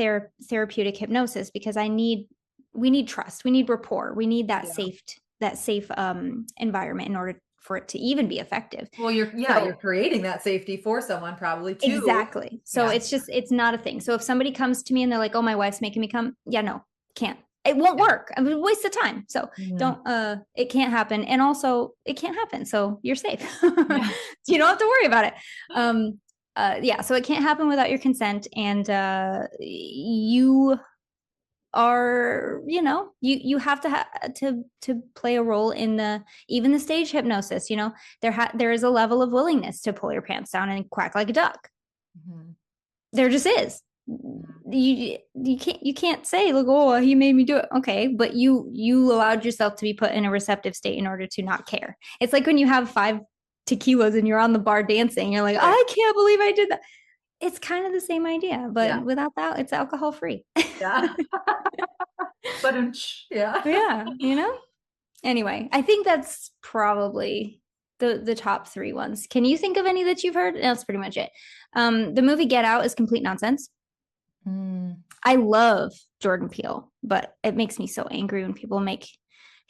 therapeutic hypnosis, because we need trust. We need rapport. We need that safe environment in order for it to even be effective. Well, you're So creating that safety for someone probably too. exactly. So Yeah. it's not a thing. So if somebody comes to me and they're like, "Oh, my wife's making me come," yeah, no, can't. It won't Yeah. work. I mean, waste of time. So Mhm. don't. It can't happen. And also, it can't happen. So you're safe. Yeah. You don't have to worry about it. Um. Yeah. So it can't happen without your consent, and you are, you have to play a role in the even the stage hypnosis. There is a level of willingness to pull your pants down and quack like a duck. Mhm. There just is. Mhm. You can't say like, oh, he made me do it. Okay, but you allowed yourself to be put in a receptive state in order to not care. It's like when you have 5 tequilas and you're on the bar dancing, you're like, Right. I can't believe I did that. It's kind of the same idea, but Yeah. without that, it's alcohol free. Yeah. But yeah. Yeah. Anyway, I think that's probably the top three ones. Can you think of any that you've heard? That's pretty much it. The movie Get Out is complete nonsense. Mm, I love Jordan Peele, but it makes me so angry when people make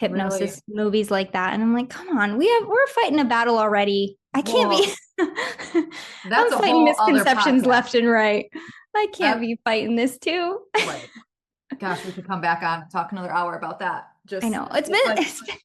really? hypnosis movies like that. And I'm like, come on, we're fighting a battle already. I can't Well, be that's I'm a fighting whole other misconceptions podcast. left and right. I can't That be fighting this too. right. Gosh, we could come back on and talk another hour about that. I Just know. It's been it's like, it's been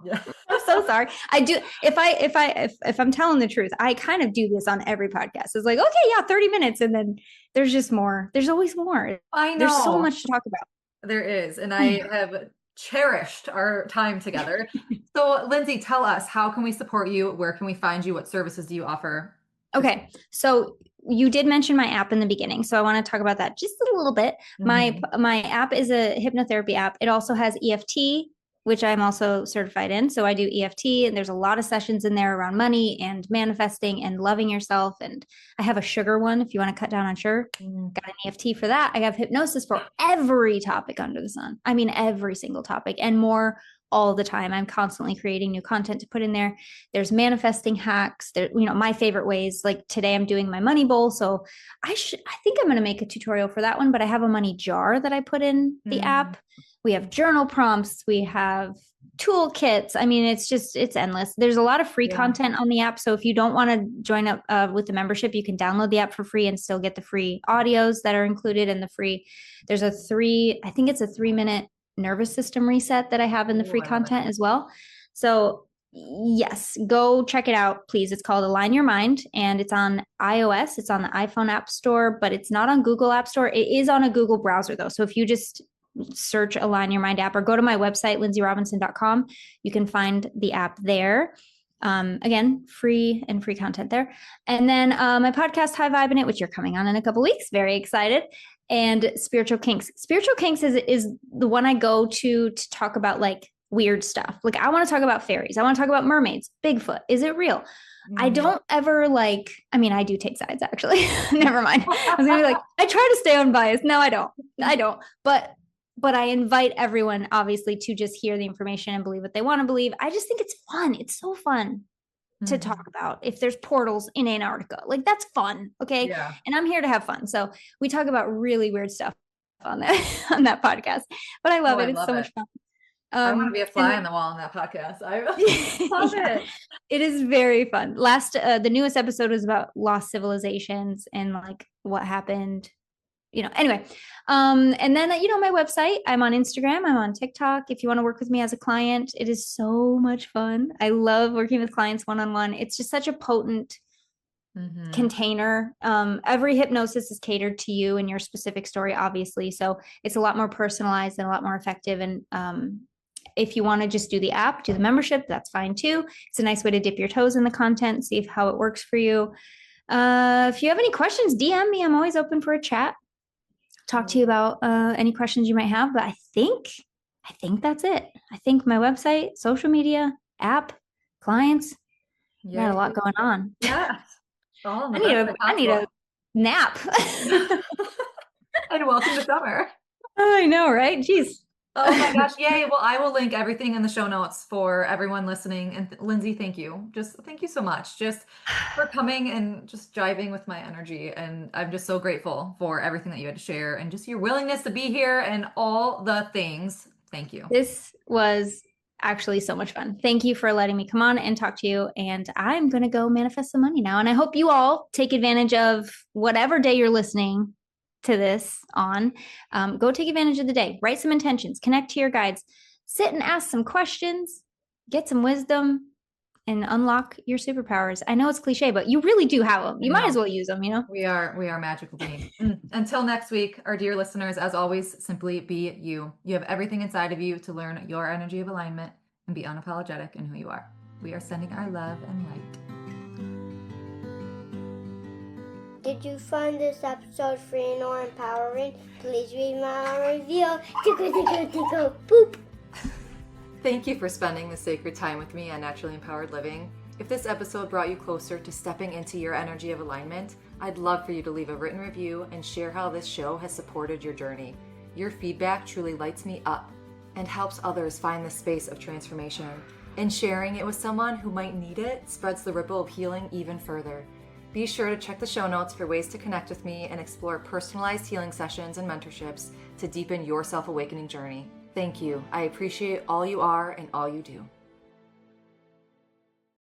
yeah. I'm so sorry. I do if I'm telling the truth, I kind of do this on every podcast. It's like, okay, yeah, 30 minutes and then there's just more. There's always more. I There's so know much to talk about. there is, and I I know. have cherished our time together. So, Lynnsey, tell us, how can we support you? Where can we find you? What services do you offer to Okay. So you did mention my app in the beginning, so I want to talk about that just a little bit. My Mhm. my app is a hypnotherapy app. It also has EFT, which I'm also certified in. So I do EFT, and there's a lot of sessions in there around money and manifesting and loving yourself. And I have a sugar one if you want to cut down on sugar. Mm, Got an EFT for that. I have hypnosis for every topic under the sun. I mean, every single topic and more all the time. I'm constantly creating new content to put in there. There's manifesting hacks. There, my favorite ways. Like today, I'm doing my money bowl. So I think I'm going to make a tutorial for that one. But I have a money jar that I put in the mm, app. We have journal prompts. We have toolkits. I mean, it's endless. There's a lot of free yeah. content on the app. So if you don't want to join up with the membership, you can download the app for free and still get the free audios that are included in the free. There's I think it's a 3-minute nervous system reset that I have in the Oh, free I love it. content as well. So yes, go check it out, please. It's called Align Your Mind, and it's on iOS. It's on the iPhone App Store, but it's not on Google App Store. It is on a Google browser though. So if you just search Align Your Mind app or go to my website, lynseyrobinson.com, you can find the app there. Again, free content there. And then my podcast, High Vibin It, which you're coming on in a couple weeks. Very excited. And Spiritual Kinks. Spiritual Kinks is the one I go to talk about like weird stuff. Like I want to talk about fairies. I want to talk about mermaids. Bigfoot. Is it real? I Mhm. don't ever I mean, I do take sides actually. Never mind. I was gonna be like, I try to stay unbiased. No, I don't. I don't. But I invite everyone obviously to just hear the information and believe what they want to believe. I just think it's fun. It's so fun to talk Mhm. about if there's portals in Antarctica. Like that's fun. Okay. Yeah. And I'm here to have fun. So we talk about really weird stuff on that on that podcast. But I Oh, love I it. It's love so it. much fun. I want to be a And fly on the wall on that podcast. I love yeah, it. it is very fun. The newest episode was about lost civilizations and like what happened. Anyway, and then my website. I'm on Instagram. I'm on TikTok. If you want to work with me as a client, it is so much fun. I love working with clients one on one. It's just such a potent Hmm. container. Every hypnosis is catered to you and your specific story, obviously. So it's a lot more personalized and a lot more effective. And if you want to just do the app, do the membership, that's fine too. It's a nice way to dip your toes in the content, see how it works for you. If you have any questions, DM me. I'm always open for a chat. Talk to you about any questions you might have. But I think that's it. I think my website, social media, app, clients, I got a lot Yay. going on. Yeah. All in I the need best a way I need a possible. nap. And welcome to summer. I know, right? Jeez. Oh my gosh, yay. Well, I will link everything in the show notes for everyone listening. And Lynnsey, thank you. Just thank you so much just for coming and just jiving with my energy. And I'm just so grateful for everything that you had to share and just your willingness to be here and all the things. Thank you. This was actually so much fun. Thank you for letting me come on and talk to you. And I'm going to go manifest some money now. And I hope you all take advantage of whatever day you're listening to this on. Go take advantage of the day, write some intentions, connect to your guides, sit and ask some questions, get some wisdom, and unlock your superpowers. I know it's cliche, but you really do have them. You might as well use them, We are magical beings. Until next week, our dear listeners, as always, simply be you. You have everything inside of you to learn your energy of alignment and be unapologetic in who you are. We are sending our love and light. Did you find this episode free or empowering? Please read my review. Tickle, boop. Thank you for spending this sacred time with me on Naturally Empowered Living. If this episode brought you closer to stepping into your energy of alignment, I'd love for you to leave a written review and share how this show has supported your journey. Your feedback truly lights me up and helps others find the space of transformation. And sharing it with someone who might need it spreads the ripple of healing even further. Be sure to check the show notes for ways to connect with me and explore personalized healing sessions and mentorships to deepen your self-awakening journey. Thank you. I appreciate all you are and all you do.